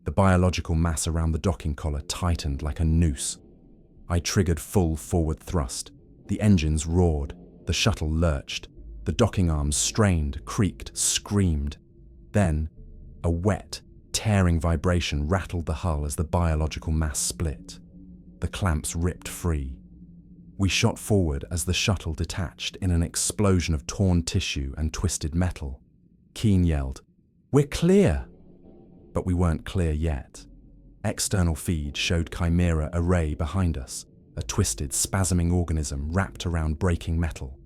The biological mass around the docking collar tightened like a noose. I triggered full forward thrust. The engines roared. The shuttle lurched. The docking arms strained, creaked, screamed. Then, a wet, tearing vibration rattled the hull as the biological mass split. The clamps ripped free. We shot forward as the shuttle detached in an explosion of torn tissue and twisted metal. Keen yelled, "We're clear!" But we weren't clear yet. External feed showed Chimera array behind us, a twisted, spasming organism wrapped around breaking metal.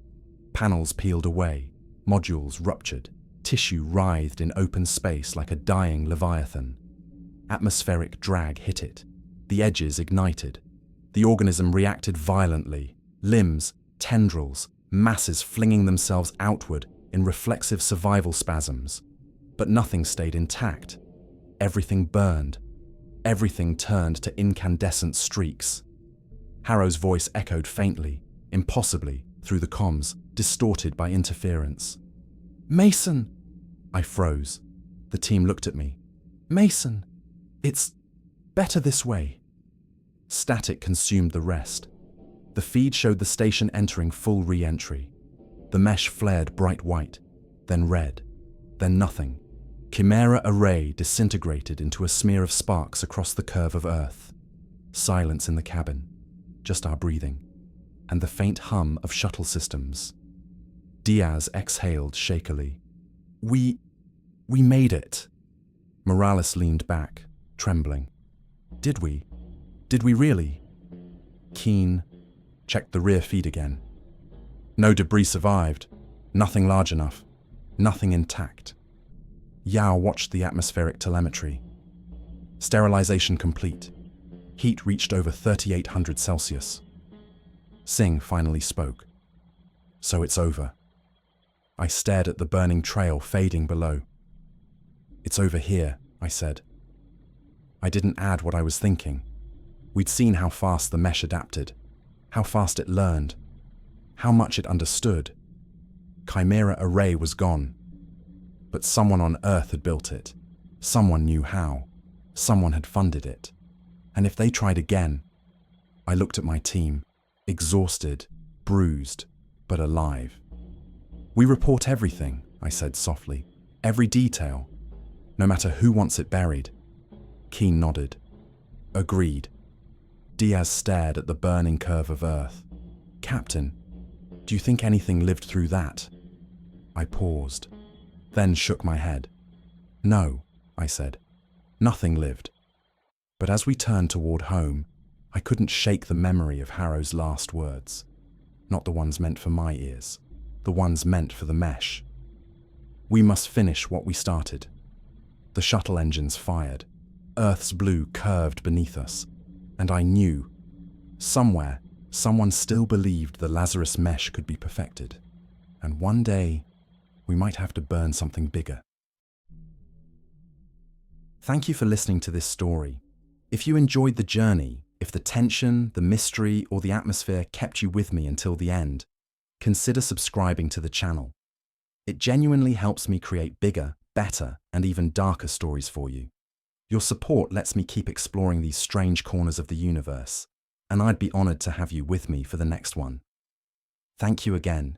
Panels peeled away, modules ruptured, tissue writhed in open space like a dying leviathan. Atmospheric drag hit it. The edges ignited. The organism reacted violently, limbs, tendrils, masses flinging themselves outward in reflexive survival spasms. But nothing stayed intact. Everything burned. Everything turned to incandescent streaks. Harrow's voice echoed faintly, impossibly, through the comms, distorted by interference. "Mason!" I froze. The team looked at me. "Mason! It's better this way." Static consumed the rest. The feed showed the station entering full re-entry. The mesh flared bright white, then red, then nothing. Chimera array disintegrated into a smear of sparks across the curve of Earth. Silence in the cabin, just our breathing, and the faint hum of shuttle systems. Diaz exhaled shakily. We made it." Morales leaned back, trembling. Did we? Did we really?" Keen checked the rear feed again. "No debris survived. Nothing large enough. Nothing intact." Yao watched the atmospheric telemetry. Sterilization complete. Heat reached over 3,800 Celsius. Singh finally spoke. "So it's over." I stared at the burning trail fading below. "It's over here," I said. I didn't add what I was thinking. We'd seen how fast the mesh adapted, how fast it learned, how much it understood. Chimera array was gone. But someone on Earth had built it. Someone knew how. Someone had funded it. And if they tried again... I looked at my team, exhausted, bruised, but alive. "We report everything," I said softly. "Every detail. No matter who wants it buried." Keen nodded. "Agreed." Diaz stared at the burning curve of Earth. "Captain, do you think anything lived through that?" I paused, then shook my head. "No," I said. "Nothing lived." But as we turned toward home, I couldn't shake the memory of Harrow's last words. Not the ones meant for my ears, the ones meant for the mesh. "We must finish what we started." The shuttle engines fired. Earth's blue curved beneath us. And I knew, somewhere, someone still believed the Lazarus mesh could be perfected. And one day, we might have to burn something bigger. Thank you for listening to this story. If you enjoyed the journey, if the tension, the mystery, or the atmosphere kept you with me until the end, consider subscribing to the channel. It genuinely helps me create bigger, better, and even darker stories for you. Your support lets me keep exploring these strange corners of the universe, and I'd be honored to have you with me for the next one. Thank you again,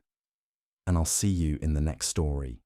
and I'll see you in the next story.